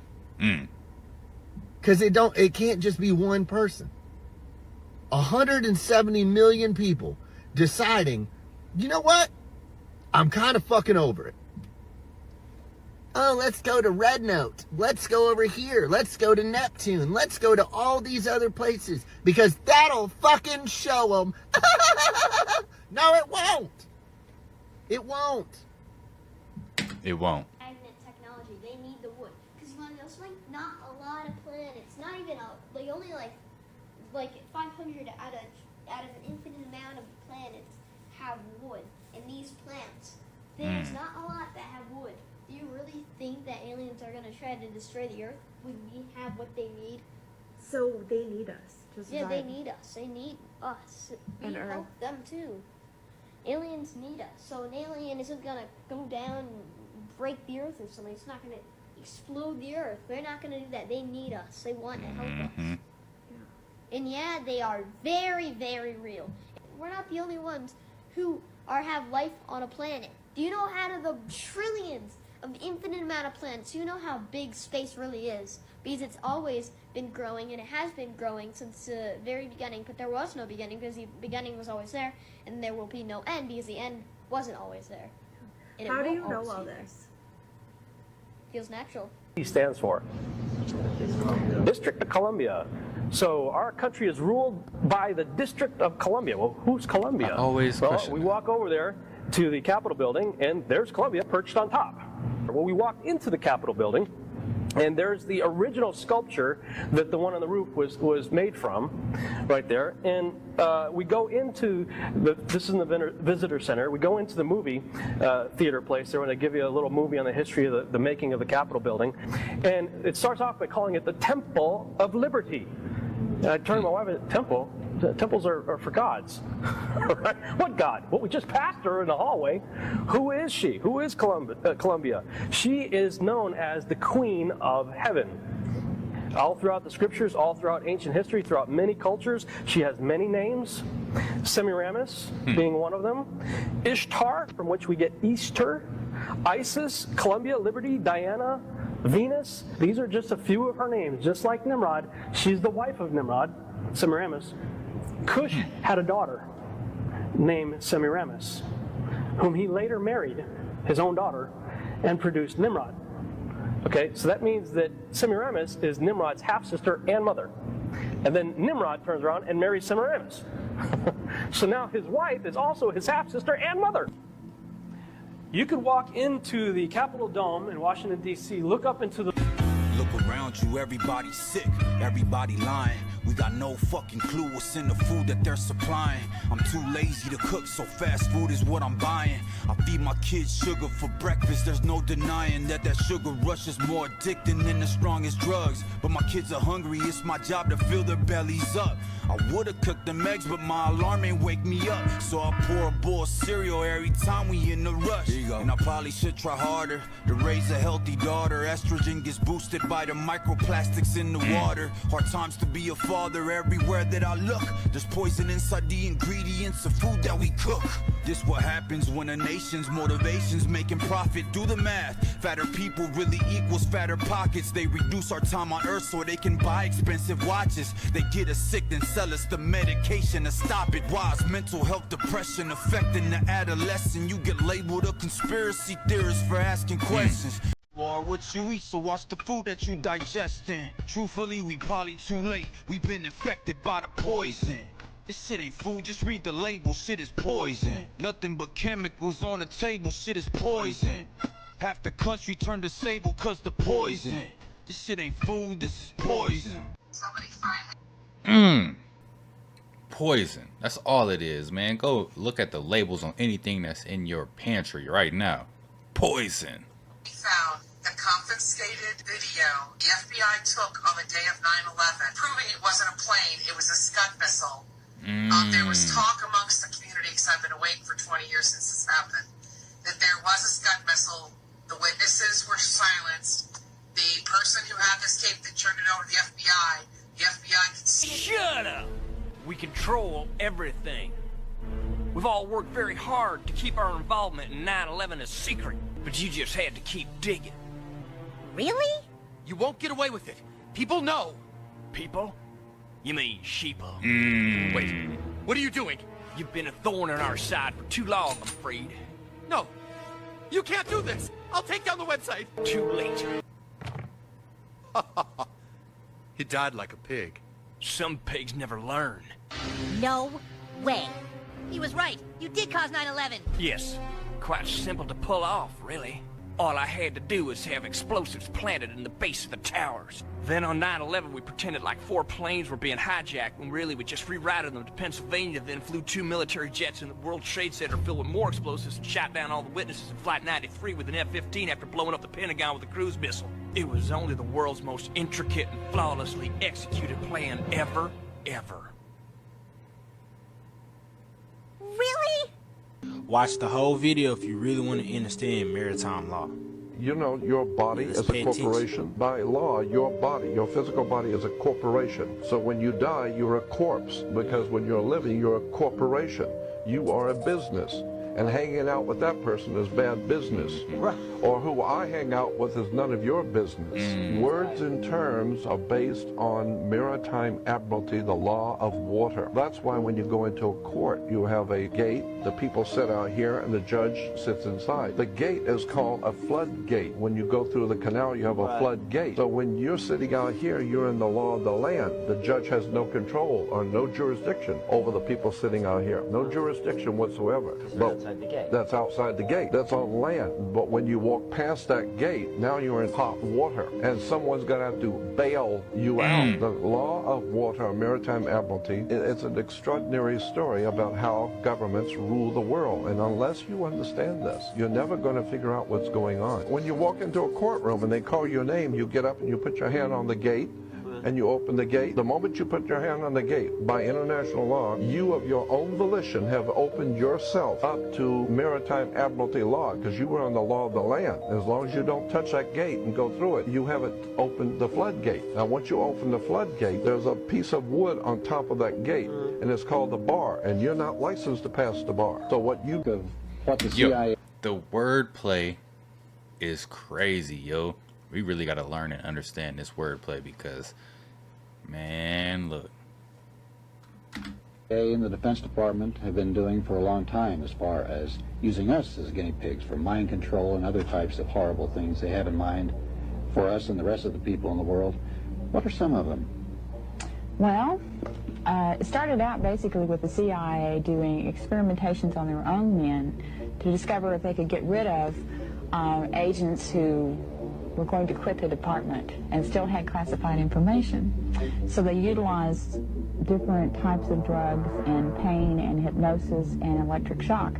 Because it can't just be one person. 170 million people deciding, you know what? I'm kind of fucking over it. Oh, let's go to Red Note. Let's go over here. Let's go to Neptune. Let's go to all these other places because that'll fucking show them. No, it won't. It won't. It won't. Magnet technology, they need the wood. Because there's like not a lot of planets, not even like only like 500 out of an infinite amount of planets have wood. And these plants, there's not a lot that have wood. Do you really think that aliens are going to try to destroy the Earth when we have what they need? So they need us. Yeah, they need us. They need us. We And help them too. Aliens need us. So an alien isn't going to go down and break the Earth or something. It's not going to explode the Earth. They're not going to do that. They need us. They want to help us. And yeah, they are very, very real. We're not the only ones who have life on a planet. Do you know out of the trillions of infinite amount of planets, do you know how big space really is? Because it's always been growing, and it has been growing since the very beginning, but there was no beginning because the beginning was always there, and there will be no end because the end wasn't always there. And How do you know all this? Feels natural. He stands for District of Columbia. So our country is ruled by the District of Columbia. Well, who's Columbia? We walk over there to the Capitol building, and there's Columbia perched on top. Well, we walk into the Capitol building, and there's the original sculpture that the one on the roof was made from, right there. And we go into this is in the visitor center. We go into the movie theater place. They're going to give you a little movie on the history of the making of the Capitol building, and it starts off by calling it the Temple of Liberty. And I turned to my wife and said, "Temple? Temples are for gods." Right? What God? Well, we just passed her in the hallway. Who is she? Who is Columbia? She is known as the Queen of Heaven. All throughout the scriptures, all throughout ancient history, throughout many cultures, she has many names. Semiramis being one of them. Ishtar, from which we get Easter. Isis, Columbia, Liberty, Diana, Venus. These are just a few of her names. Just like Nimrod, she's the wife of Nimrod, Semiramis. Cush had a daughter named Semiramis, whom he later married, his own daughter, and produced Nimrod. Okay, so that means that Semiramis is Nimrod's half-sister and mother. And then Nimrod turns around and marries Semiramis. So now his wife is also his half-sister and mother. You could walk into the Capitol Dome in Washington, D.C., look up into the... Look around you, everybody's sick, everybody lying. We got no fucking clue what's in the food that they're supplying. I'm too lazy to cook, so fast food is what I'm buying. I feed my kids sugar for breakfast, there's no denying that sugar rush is more addicting than the strongest drugs. But my kids are hungry, it's my job to fill their bellies up. I would've cooked them eggs, but my alarm ain't wake me up. So I pour a bowl of cereal every time we in the rush. And I probably should try harder to raise a healthy daughter. Estrogen gets boosted by the microplastics in the water. Hard times to be a father everywhere that I look. There's poison inside the ingredients of food that we cook. This what happens when a nation's motivation's making profit. Do the math. Fatter people really equals fatter pockets. They reduce our time on earth so they can buy expensive watches. They get us sick then sell us the medication to stop it. Why is mental health depression affecting the adolescent? You get labeled a conspiracy theorist for asking questions. Or what you eat, so watch the food that you digesting. Truthfully, we probably too late. We've been infected by the poison. This shit ain't food, just read the label, shit is poison. Nothing but chemicals on the table, shit is poison. Half the country turned disabled cause the poison. This shit ain't food, this is poison. Poison. That's all it is, man. Go look at the labels on anything that's in your pantry right now. Poison. We found the confiscated video the FBI took on the day of 9/11, proving it wasn't a plane, it was a Scud missile. There was talk amongst the community, because I've been awake for 20 years since this happened, that there was a Scud missile. The witnesses were silenced. The person who had this tape that turned it over to the FBI could see. Shut up! We control everything. We've all worked very hard to keep our involvement in 9/11 a secret, but you just had to keep digging. Really? You won't get away with it. People know. People? You mean sheeple. Wait, what are you doing? You've been a thorn in our side for too long, I'm afraid. No, you can't do this. I'll take down the website. Too late. He died like a pig. Some pigs never learn. No way. He was right. You did cause 9/11. Yes, quite simple to pull off, really. All I had to do was have explosives planted in the base of the towers. Then on 9/11, we pretended like 4 planes were being hijacked, when really we just rerouted them to Pennsylvania, then flew 2 military jets in the World Trade Center filled with more explosives and shot down all the witnesses in Flight 93 with an F-15 after blowing up the Pentagon with a cruise missile. It was only the world's most intricate and flawlessly executed plan ever. Really? Watch the whole video if you really want to understand maritime law. You know, your body is a corporation. By law, your body, your physical body is a corporation. So when you die, you're a corpse, because when you're living, you're a corporation. You are a business. And hanging out with that person is bad business. Or who I hang out with is none of your business. Words and terms are based on maritime admiralty, the law of water. That's why when you go into a court, you have a gate, the people sit out here, and the judge sits inside. The gate is called a floodgate. When you go through the canal, you have a floodgate. So when you're sitting out here, you're in the law of the land. The judge has no control or no jurisdiction over the people sitting out here. No jurisdiction whatsoever. But outside the gate. That's outside the gate. That's on land. But when you walk past that gate, now you're in hot water, and someone's going to have to bail you out. The law of water, maritime admiralty, it's an extraordinary story about how governments rule the world. And unless you understand this, you're never going to figure out what's going on. When you walk into a courtroom and they call your name, you get up and you put your hand on the gate, and you open the gate. The moment you put your hand on the gate, by international law, you of your own volition have opened yourself up to maritime admiralty law, because you were on the law of the land. As long as you don't touch that gate and go through it, you haven't opened the floodgate. Now once you open the floodgate, there's a piece of wood on top of that gate, and it's called the bar, and you're not licensed to pass the bar. So what you can, what the CIA... The wordplay is crazy, yo. We really got to learn and understand this wordplay, because man, look. In the Defense Department have been doing for a long time, as far as using us as guinea pigs for mind control and other types of horrible things they have in mind for us and the rest of the people in the world. What are some of them? Well, it started out basically with the CIA doing experimentations on their own men to discover if they could get rid of agents who were going to quit the department and still had classified information. So they utilized different types of drugs and pain and hypnosis and electric shock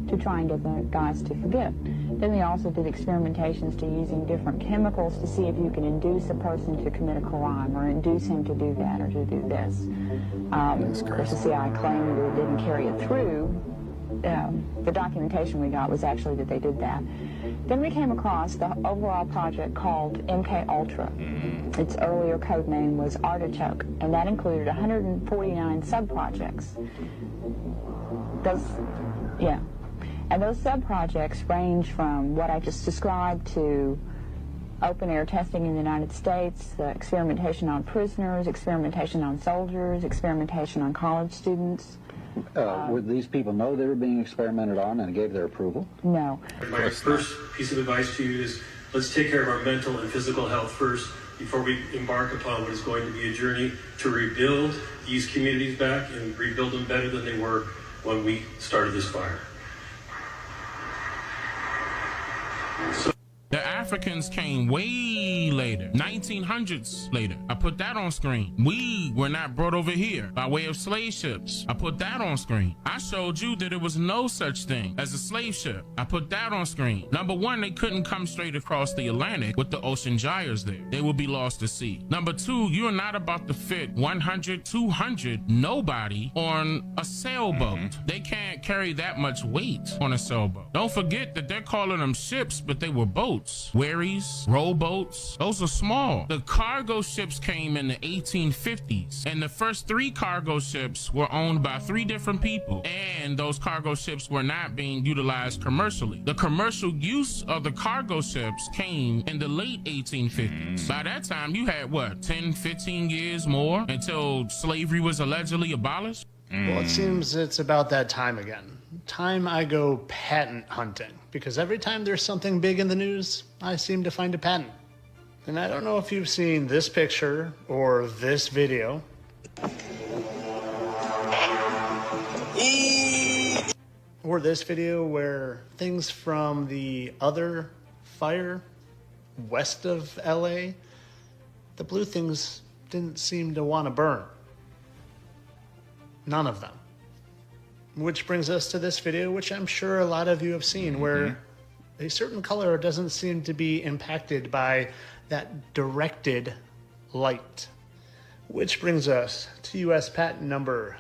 to try and get the guys to forget. Then they also did experimentations to using different chemicals to see if you can induce a person to commit a crime or induce him to do that or to do this. Of course, the CIA claimed that it didn't carry it through. The documentation we got was actually that they did that. Then we came across the overall project called MK Ultra. Its earlier code name was Artichoke, and that included 149 sub-projects. And those sub-projects range from what I just described to open-air testing in the United States, experimentation on prisoners, experimentation on soldiers, experimentation on college students. Would these people know they were being experimented on and gave their approval? No. My first piece of advice to you is let's take care of our mental and physical health first before we embark upon what is going to be a journey to rebuild these communities back and rebuild them better than they were when we started this fire. The Africans came way later, 1900s later. I put that on screen. We were not brought over here by way of slave ships. I put that on screen. I showed you that there was no such thing as a slave ship. I put that on screen. Number one, they couldn't come straight across the Atlantic with the ocean gyres there. They would be lost at sea. Number two, you're not about to fit 100, 200, nobody on a sailboat. They can't carry that much weight on a sailboat. Don't forget that they're calling them ships, but they were boats. Wherries, rowboats, those are small. The cargo ships came in the 1850s, and the first 3 cargo ships were owned by 3 different people, and those cargo ships were not being utilized commercially. The commercial use of the cargo ships came in the late 1850s. By that time, you had, 10, 15 years more until slavery was allegedly abolished? Well, it seems it's about that time again. Time I go patent hunting, because every time there's something big in the news, I seem to find a patent. And I don't know if you've seen this picture or this video. Or this video where things from the other fire west of LA, the blue things didn't seem to want to burn. None of them. Which brings us to this video, which I'm sure a lot of you have seen, where a certain color doesn't seem to be impacted by that directed light. Which brings us to US patent number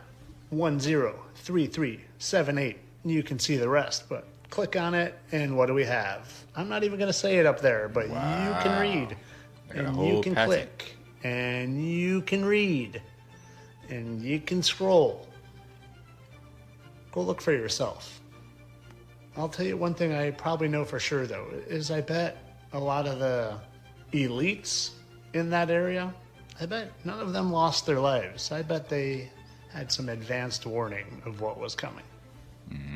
103378. You can see the rest, but click on it, and what do we have? I'm not even going to say it up there, but you can read, and you can click, and you can read, and you can scroll. Go look for yourself. I'll tell you one thing I probably know for sure, though, is I bet a lot of the elites in that area, I bet none of them lost their lives. I bet they had some advanced warning of what was coming.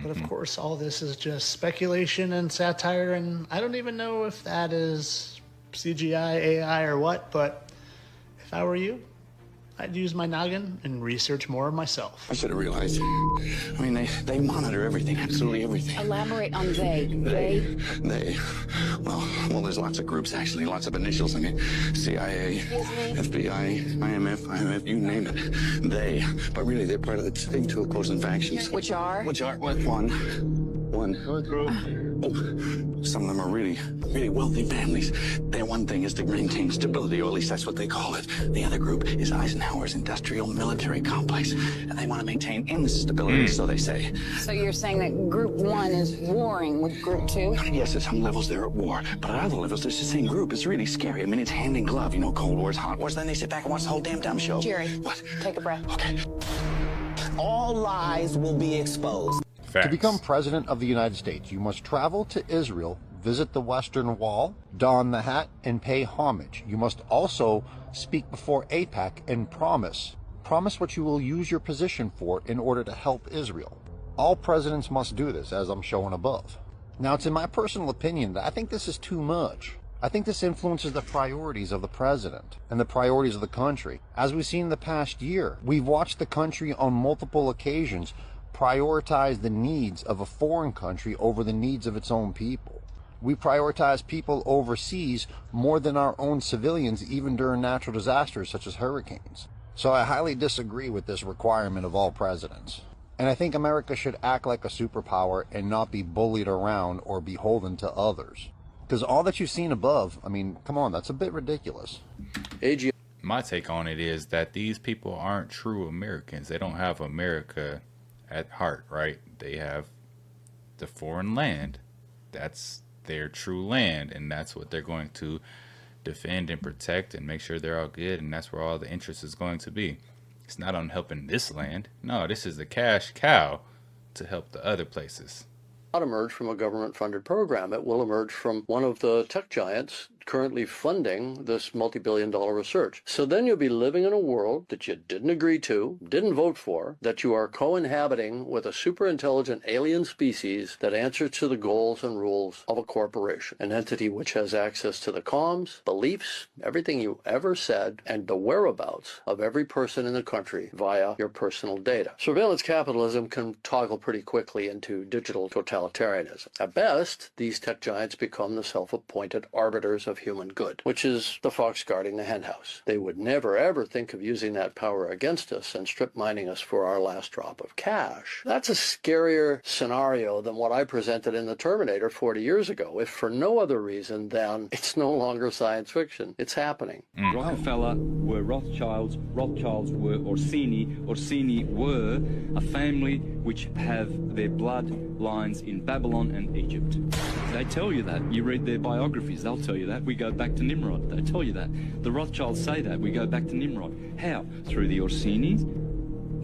But of course, all this is just speculation and satire, and I don't even know if that is CGI, AI, or what, but if I were you, I'd use my noggin and research more myself. I should have realized. I mean, they monitor everything, absolutely everything. Elaborate on they. They. Well, there's lots of groups, actually, lots of initials. I mean, CIA, FBI, IMF, you name it. They. But really, they're part of the same two opposing factions. Which are? One. Oh, some of them are really, really wealthy families. Their one thing is to maintain stability, or at least that's what they call it. The other group is Eisenhower's industrial military complex, and they want to maintain instability, so they say. So you're saying that Group 1 is warring with Group 2? Yes, at some levels they're at war, but at other levels it's the same group. It's really scary. I mean, it's hand in glove. You know, Cold Wars, Hot Wars. Then they sit back and watch the whole damn dumb show. Jerry, what? Take a breath. Okay. All lies will be exposed. Facts. To become president of the United States, you must travel to Israel, visit the Western Wall, don the hat, and pay homage. You must also speak before AIPAC and promise what you will use your position for in order to help Israel. All presidents must do this, as I'm showing above. Now, it's in my personal opinion that I think this is too much. I think this influences the priorities of the president and the priorities of the country. As we've seen in the past year, we've watched the country on multiple occasions prioritize the needs of a foreign country over the needs of its own people. We prioritize people overseas more than our own civilians, even during natural disasters such as hurricanes. So I highly disagree with this requirement of all presidents. And I think America should act like a superpower and not be bullied around or beholden to others. Because all that you've seen above, I mean, come on, that's a bit ridiculous. My take on it is that these people aren't true Americans. They don't have America at heart, right? They have the foreign land. That's their true land, and that's what they're going to defend and protect and make sure they're all good, and that's where all the interest is going to be. It's not on helping this land. No, this is the cash cow to help the other places. Not emerge from a government-funded program. It will emerge from one of the tech giants currently funding this multi-billion-dollar research. So then you'll be living in a world that you didn't agree to, didn't vote for, that you are co-inhabiting with a super-intelligent alien species that answers to the goals and rules of a corporation, an entity which has access to the comms, beliefs, everything you ever said, and the whereabouts of every person in the country via your personal data. Surveillance capitalism can toggle pretty quickly into digital totalitarianism. At best, these tech giants become the self-appointed arbiters of human good, which is the fox guarding the henhouse. They would never ever think of using that power against us and strip mining us for our last drop of cash. That's a scarier scenario than what I presented in the Terminator 40 years ago, if for no other reason than it's no longer science fiction. It's happening. Rockefeller were Rothschilds, Rothschilds were Orsini, Orsini were a family which have their bloodlines in Babylon and Egypt. They tell you that. You read their biographies, they'll tell you that. We go back to Nimrod. They tell you that. The Rothschilds say that. We go back to Nimrod. How? Through the Orsinis.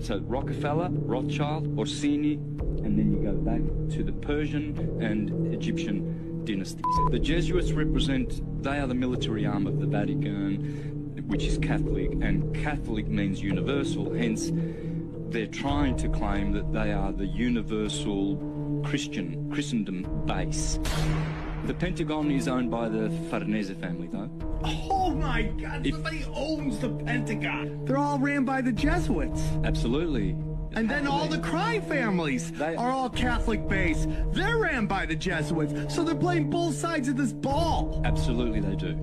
So Rockefeller, Rothschild, Orsini, and then you go back to the Persian and Egyptian dynasties. The Jesuits represent, they are the military arm of the Vatican, which is Catholic, and Catholic means universal, hence they're trying to claim that they are the universal Christendom base. The Pentagon is owned by the Farnese family, though. Oh my God, somebody owns the Pentagon. They're all ran by the Jesuits. Absolutely. And then all the crime families are all Catholic-based. They're ran by the Jesuits, so they're playing both sides of this ball. Absolutely they do.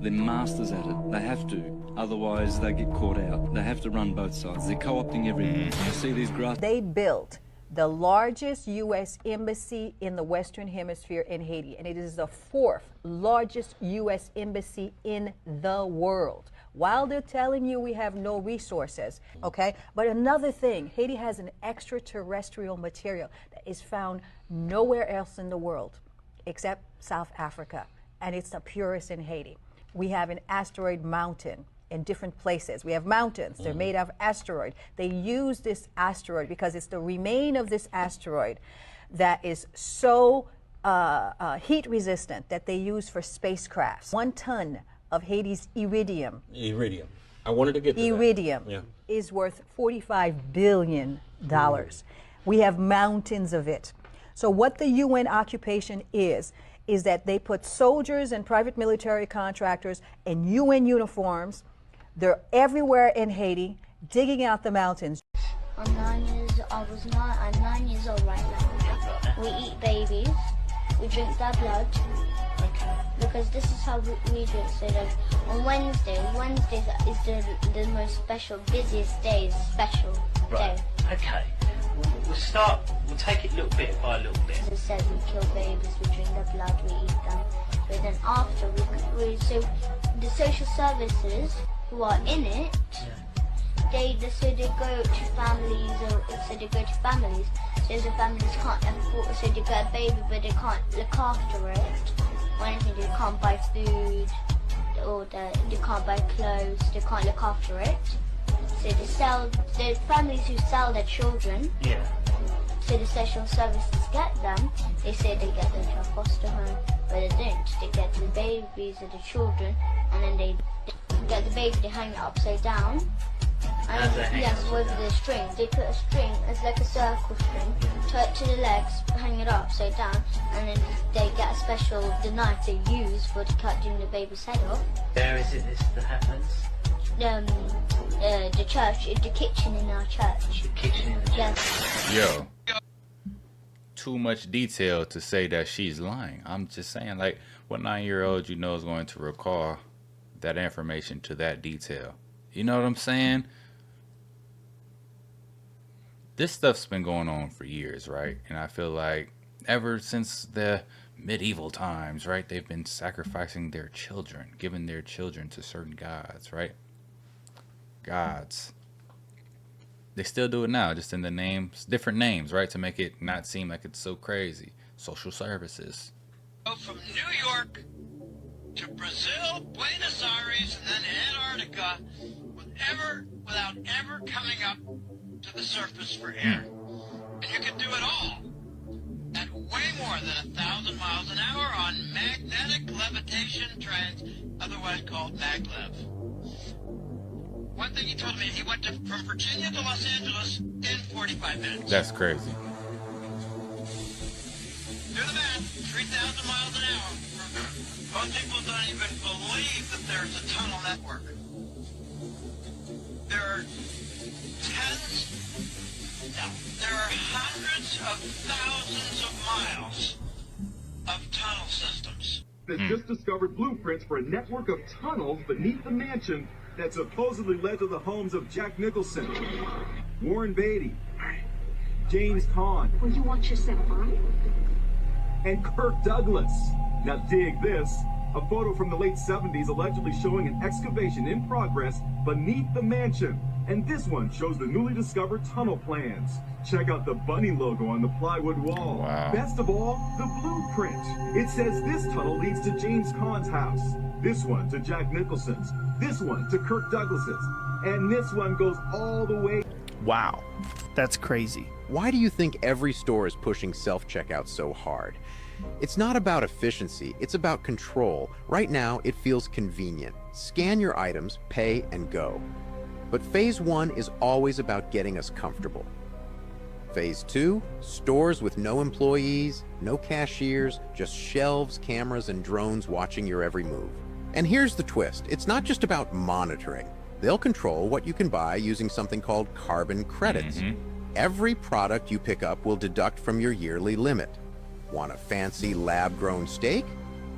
They're masters at it. They have to. Otherwise, they get caught out. They have to run both sides. They're co-opting everything. You see these graphs? They built the largest U.S. embassy in the Western Hemisphere in Haiti, and it is the 4th largest U.S. embassy in the world. While they're telling you we have no resources, okay? But another thing, Haiti has an extraterrestrial material that is found nowhere else in the world except South Africa, and it's the purest in Haiti. We have an asteroid mountain in different places. We have mountains, they're made of asteroid. They use this asteroid because it's the remain of this asteroid that is so heat resistant that they use for spacecrafts. 1 ton of Haiti's iridium. Iridium. I wanted to get to iridium that. Yeah. is worth $45 billion. We have mountains of it. So what the UN occupation is that they put soldiers and private military contractors in UN uniforms. They're everywhere in Haiti, digging out the mountains. I'm 9 years old right now. We eat babies. We drink their blood. Because this is how we do it. So like on Wednesdays is the most special, busiest day, special day. Okay. We'll take it little bit by little bit. As I said, we kill babies, we drink their blood, we eat them. But then after, so the social services who are in it, they go to families, So the families can't afford, so they get a baby, but they can't look after it. Or anything, they can't buy food, or they can't buy clothes, they can't look after it. So the families who sell their children, so the social services get them, they say they get them to a foster home, but they don't. They get the babies or the children, and then they get the baby, they hang it upside down, And yes, with the string. They put a string as like a circle string, tie it to the legs, hang it upside down, and then they get a special the knife they use for cutting the baby's head off. Where is it this that happens? The church, the kitchen in our church. The kitchen in the church. Yes. Yo. Too much detail to say that she's lying. I'm just saying, like, what 9-year-old you know is going to recall that information to that detail? You know what I'm saying? This stuff's been going on for years, right? And I feel like ever since the medieval times, right, they've been sacrificing their children, giving their children to certain gods, right? Gods. They still do it now, just in the names, different names, right, to make it not seem like it's so crazy. Social services. Go from New York to Brazil, Buenos Aires, and then Antarctica, without ever coming up to the surface for air. And you can do it all at way more than 1,000 miles an hour on magnetic levitation trains, otherwise called maglev. One thing he told me, he went from Virginia to Los Angeles in 45 minutes. That's crazy. Do the math, 3,000 miles an hour. Most people don't even believe that there's a tunnel network. There are hundreds of thousands of miles of tunnel systems. That just discovered blueprints for a network of tunnels beneath the mansion that supposedly led to the homes of Jack Nicholson, Warren Beatty, James Caan. Will you watch yourself on? And Kirk Douglas. Now dig this. A photo from the late 70s allegedly showing an excavation in progress beneath the mansion. And this one shows the newly discovered tunnel plans. Check out the bunny logo on the plywood wall. Wow. Best of all, the blueprint. It says this tunnel leads to James Caan's house. This one to Jack Nicholson's. This one to Kirk Douglas's. And this one goes all the way. Wow. That's crazy. Why do you think every store is pushing self-checkout so hard? It's not about efficiency, it's about control. Right now, it feels convenient. Scan your items, pay, and go. But Phase 1 is always about getting us comfortable. Phase 2, stores with no employees, no cashiers, just shelves, cameras, and drones watching your every move. And here's the twist, it's not just about monitoring. They'll control what you can buy using something called carbon credits. Every product you pick up will deduct from your yearly limit. Want a fancy lab-grown steak?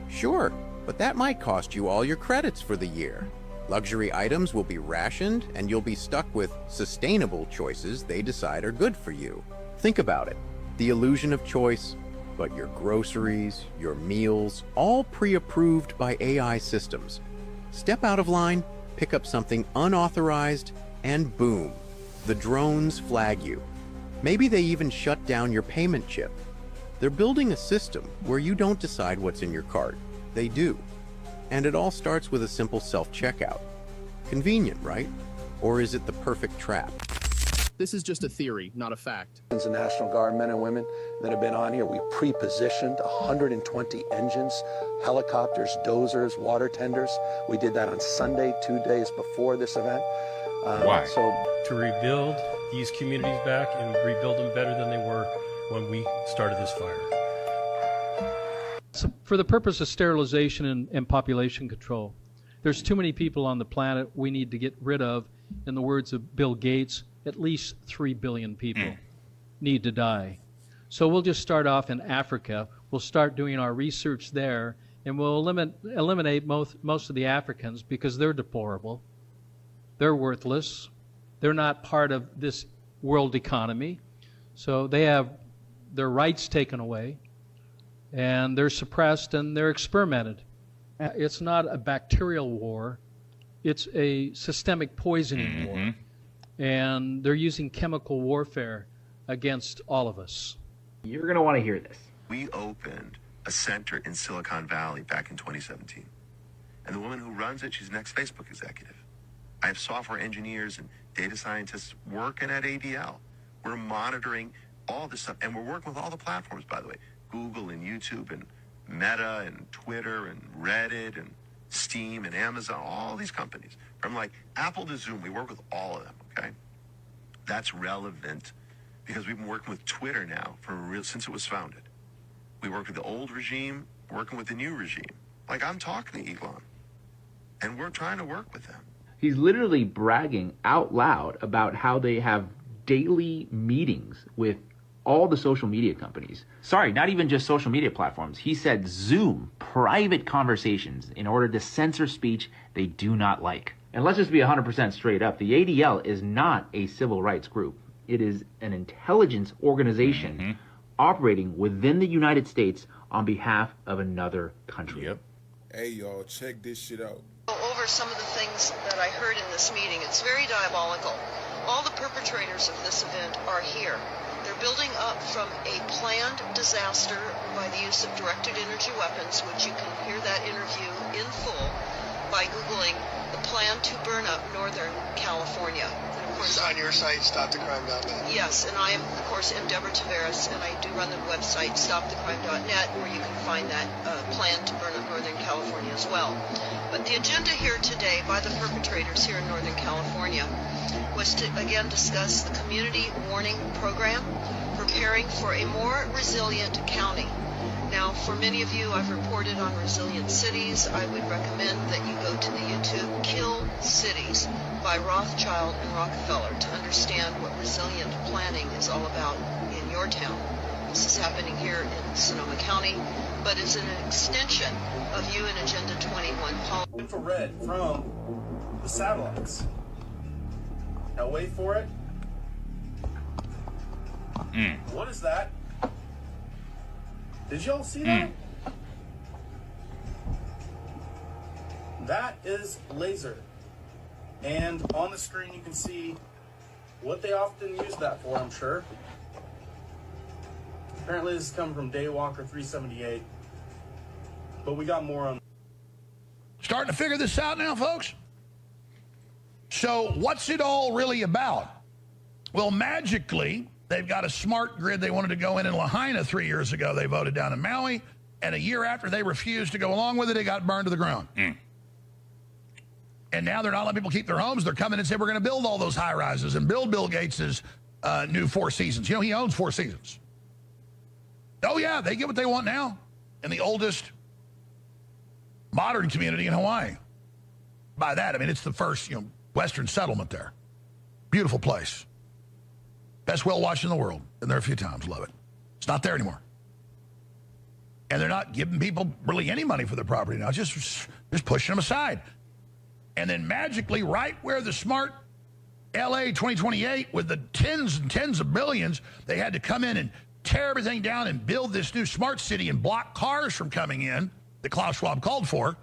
Sure, but that might cost you all your credits for the year. Luxury items will be rationed, and you'll be stuck with sustainable choices they decide are good for you. Think about it. The illusion of choice, but your groceries, your meals, all pre-approved by AI systems. Step out of line, pick up something unauthorized, and boom, the drones flag you. Maybe they even shut down your payment chip. They're building a system where you don't decide what's in your cart. They do. And it all starts with a simple self-checkout. Convenient, right? Or is it the perfect trap? This is just a theory, not a fact. The National Guard men and women that have been on here, we pre-positioned 120 engines, helicopters, dozers, water tenders. We did that on Sunday, 2 days before this event. Why? To rebuild these communities back and rebuild them better than they were when we started this fire. So for the purpose of sterilization and population control, there's too many people on the planet we need to get rid of. In the words of Bill Gates, at least 3 billion people need to die. So we'll just start off in Africa. We'll start doing our research there, and we'll eliminate most of the Africans because they're deplorable. They're worthless. They're not part of this world economy. So they have their rights taken away, and they're suppressed and they're experimented. It's not a bacterial war. It's a systemic poisoning war. And they're using chemical warfare against all of us. You're going to want to hear this. We opened a center in Silicon Valley back in 2017. And the woman who runs it, she's an ex-Facebook executive. I have software engineers and data scientists working at ADL. We're monitoring all this stuff. And we're working with all the platforms, by the way. Google and YouTube and Meta and Twitter and Reddit and Steam and Amazon, all these companies. From like Apple to Zoom, we work with all of them, okay? That's relevant because we've been working with Twitter now since it was founded. We work with the old regime, working with the new regime. Like, I'm talking to Elon, and we're trying to work with them. He's literally bragging out loud about how they have daily meetings with all the social media companies. Sorry, not even just social media platforms. He said Zoom, private conversations, in order to censor speech they do not like. And let's just be 100% straight up. The ADL is not a civil rights group. It is an intelligence organization operating within the United States on behalf of another country. Yep. Hey, y'all, check this shit out. Over some of the things that I heard in this meeting, it's very diabolical. All the perpetrators of this event are here. They're building up from a planned disaster by the use of directed energy weapons, which you can hear that interview in full by Googling the plan to burn up Northern California. And of course, it's on your site, stopthecrime.net. Yes, and I am, of course, Deborah Taveras, and I do run the website stopthecrime.net, where you can find that plan to burn up Northern California as well. But the agenda here today by the perpetrators here in Northern California was to again discuss the community warning program, preparing for a more resilient county. Now, for many of you, I've reported on resilient cities. I would recommend that you go to the YouTube Kill Cities by Rothschild and Rockefeller to understand what resilient planning is all about in your town. This is happening here in Sonoma County, but it's an extension of UN Agenda 21 policy. Infrared from the satellites. Now wait for it. What is that? Did y'all see that? That is laser. And on the screen you can see what they often use that for, I'm sure. Apparently this is coming from Daywalker 378. But we got more on. Starting to figure this out now, folks? So what's it all really about? Well, magically, they've got a smart grid they wanted to go in Lahaina 3 years ago. They voted down in Maui. And a year after they refused to go along with it, it got burned to the ground. And now they're not letting people keep their homes. They're coming and saying, we're going to build all those high rises and build Bill Gates' new Four Seasons. You know, he owns Four Seasons. Oh, yeah, they get what they want now in the oldest modern community in Hawaii. By that, I mean, it's the first, Western settlement there. Beautiful place. Best whale watch in the world. Been there a few times. Love it. It's not there anymore. And they're not giving people really any money for their property now. Just pushing them aside. And then magically, right where the smart LA 2028 with the tens and tens of billions, they had to come in and tear everything down and build this new smart city and block cars from coming in that Klaus Schwab called for.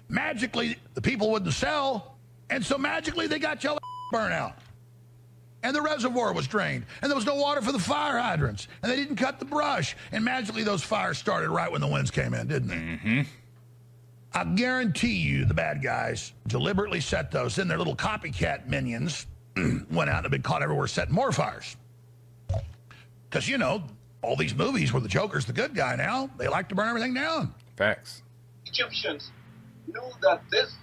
Magically, the people wouldn't sell. And so magically, they got y'all burn out. And the reservoir was drained. And there was no water for the fire hydrants. And they didn't cut the brush. And magically, those fires started right when the winds came in, didn't they? I guarantee you the bad guys deliberately set those. Then their little copycat minions went out and have been caught everywhere setting more fires. Because, all these movies where the Joker's the good guy now, they like to burn everything down. Facts. Egyptians knew that this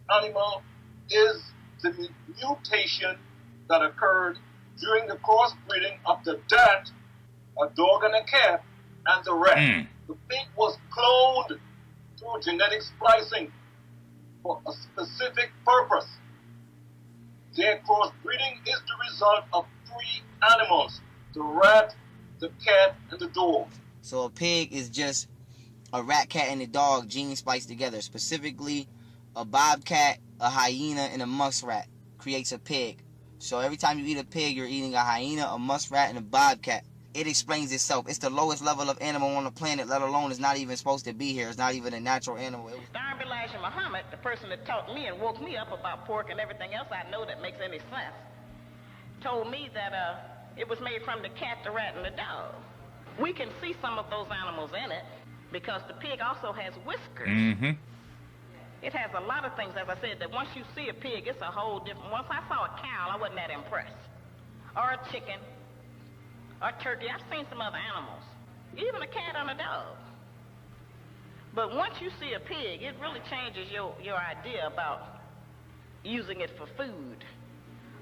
animal is the mutation that occurred during the crossbreeding of the dat, a dog and a cat, and the rat. The pig was cloned through genetic splicing for a specific purpose. Their crossbreeding is the result of 3 animals: the rat, the cat, and the dog. So a pig is just a rat, cat, and a dog gene spliced together. Specifically, a bobcat, a hyena, and a muskrat creates a pig. So every time you eat a pig, you're eating a hyena, a muskrat, and a bobcat. It explains itself. It's the lowest level of animal on the planet, let alone it's not even supposed to be here. It's not even a natural animal. Darn Elijah Muhammad, the person that taught me and woke me up about pork and everything else I know that makes any sense, told me that it was made from the cat, the rat, and the dog. We can see some of those animals in it because the pig also has whiskers. It has a lot of things, as I said, that once you see a pig, it's a whole different. Once I saw a cow, I wasn't that impressed. Or a chicken, or turkey. I've seen some other animals. Even a cat and a dog. But once you see a pig, it really changes your idea about using it for food,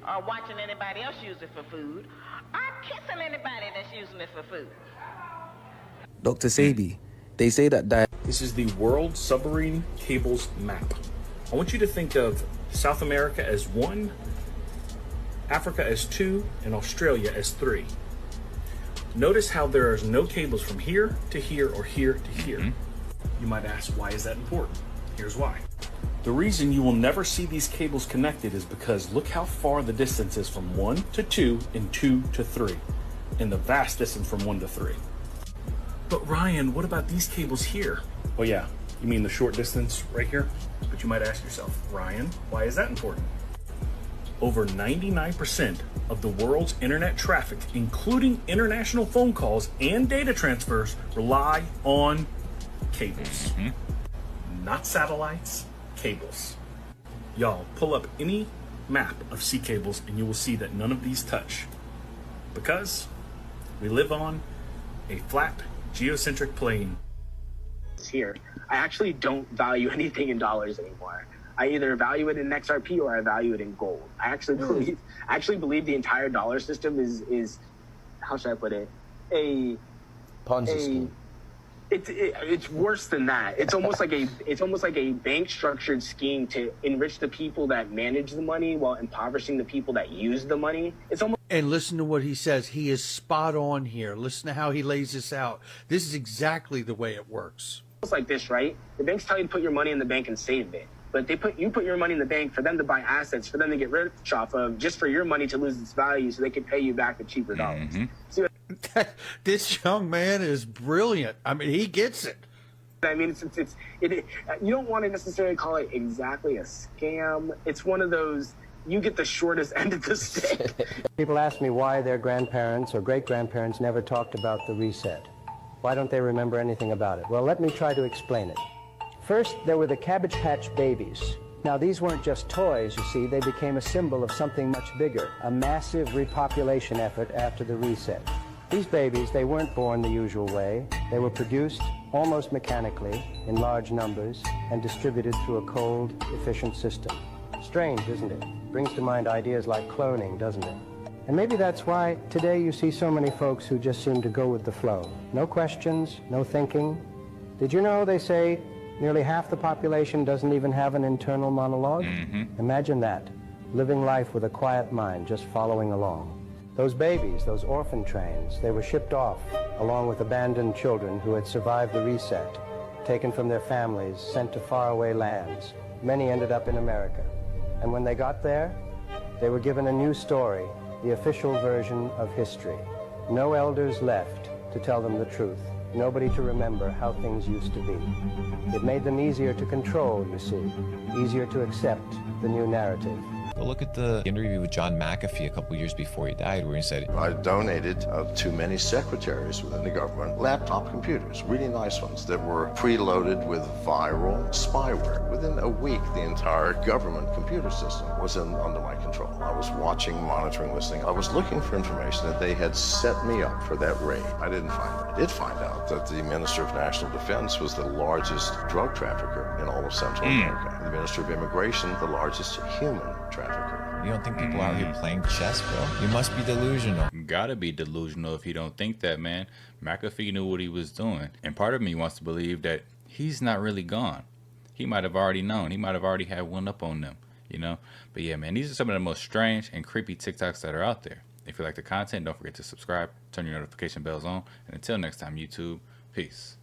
or watching anybody else use it for food, or kissing anybody that's using it for food. Dr. Sebi, they say that This is the World Submarine Cables Map. I want you to think of South America as 1, Africa as 2, and Australia as 3. Notice how there is no cables from here to here or here to here. You might ask, why is that important? Here's why. The reason you will never see these cables connected is because look how far the distance is from 1 to 2 and 2 to 3, and the vast distance from 1 to 3. But Ryan, what about these cables here? Oh yeah, you mean the short distance right here? But you might ask yourself, Ryan, why is that important? Over 99% of the world's internet traffic, including international phone calls and data transfers, rely on cables. Not satellites, cables. Y'all, pull up any map of sea cables and you will see that none of these touch. Because we live on a flat, geocentric plane. Here, I actually don't value anything in dollars anymore. I either value it in XRP or I value it in gold. I actually believe the entire dollar system is how should I put it? A Ponzi scheme. It's worse than that. It's almost like a bank structured scheme to enrich the people that manage the money while impoverishing the people that use the money. It's almost. And listen to what he says. He is spot on here. Listen to how he lays this out. This is exactly the way it works. It's like this, right? The banks tell you to put your money in the bank and save it. But you put your money in the bank for them to buy assets, for them to get rich off of, just for your money to lose its value so they can pay you back with cheaper dollars. See what this young man is brilliant. I mean, he gets it. I mean, you don't want to necessarily call it exactly a scam. It's one of those, you get the shortest end of the stick. People ask me why their grandparents or great-grandparents never talked about the reset. Why don't they remember anything about it? Well, let me try to explain it. First, there were the Cabbage Patch Babies. Now, these weren't just toys, you see. They became a symbol of something much bigger, a massive repopulation effort after the reset. These babies, they weren't born the usual way. They were produced almost mechanically in large numbers and distributed through a cold, efficient system. Strange, isn't it? Brings to mind ideas like cloning, doesn't it? And maybe that's why today you see so many folks who just seem to go with the flow. No questions, no thinking. Did you know they say nearly half the population doesn't even have an internal monologue? Imagine that, living life with a quiet mind, just following along. Those babies, those orphan trains, they were shipped off along with abandoned children who had survived the reset, taken from their families, sent to faraway lands. Many ended up in America. And when they got there, they were given a new story, the official version of history. No elders left to tell them the truth. Nobody to remember how things used to be. It made them easier to control, you see, easier to accept the new narrative. Go look at the interview with John McAfee a couple years before he died, where he said, I donated to many secretaries within the government laptop computers, really nice ones that were preloaded with viral spyware. Within a week, the entire government computer system was under my control. I was watching, monitoring, listening. I was looking for information that they had set me up for that raid. I didn't find it. I did find out that the Minister of National Defense was the largest drug trafficker in all of Central America. The Minister of Immigration, the largest human trafficker. You don't think people out here playing chess, bro? You must be delusional. Gotta be delusional if you don't think that, man. McAfee knew what he was doing. And part of me wants to believe that he's not really gone. He might have already known. He might have already had one up on them, you know? But yeah, man, these are some of the most strange and creepy TikToks that are out there. If you like the content, don't forget to subscribe, turn your notification bells on. And until next time, YouTube, peace.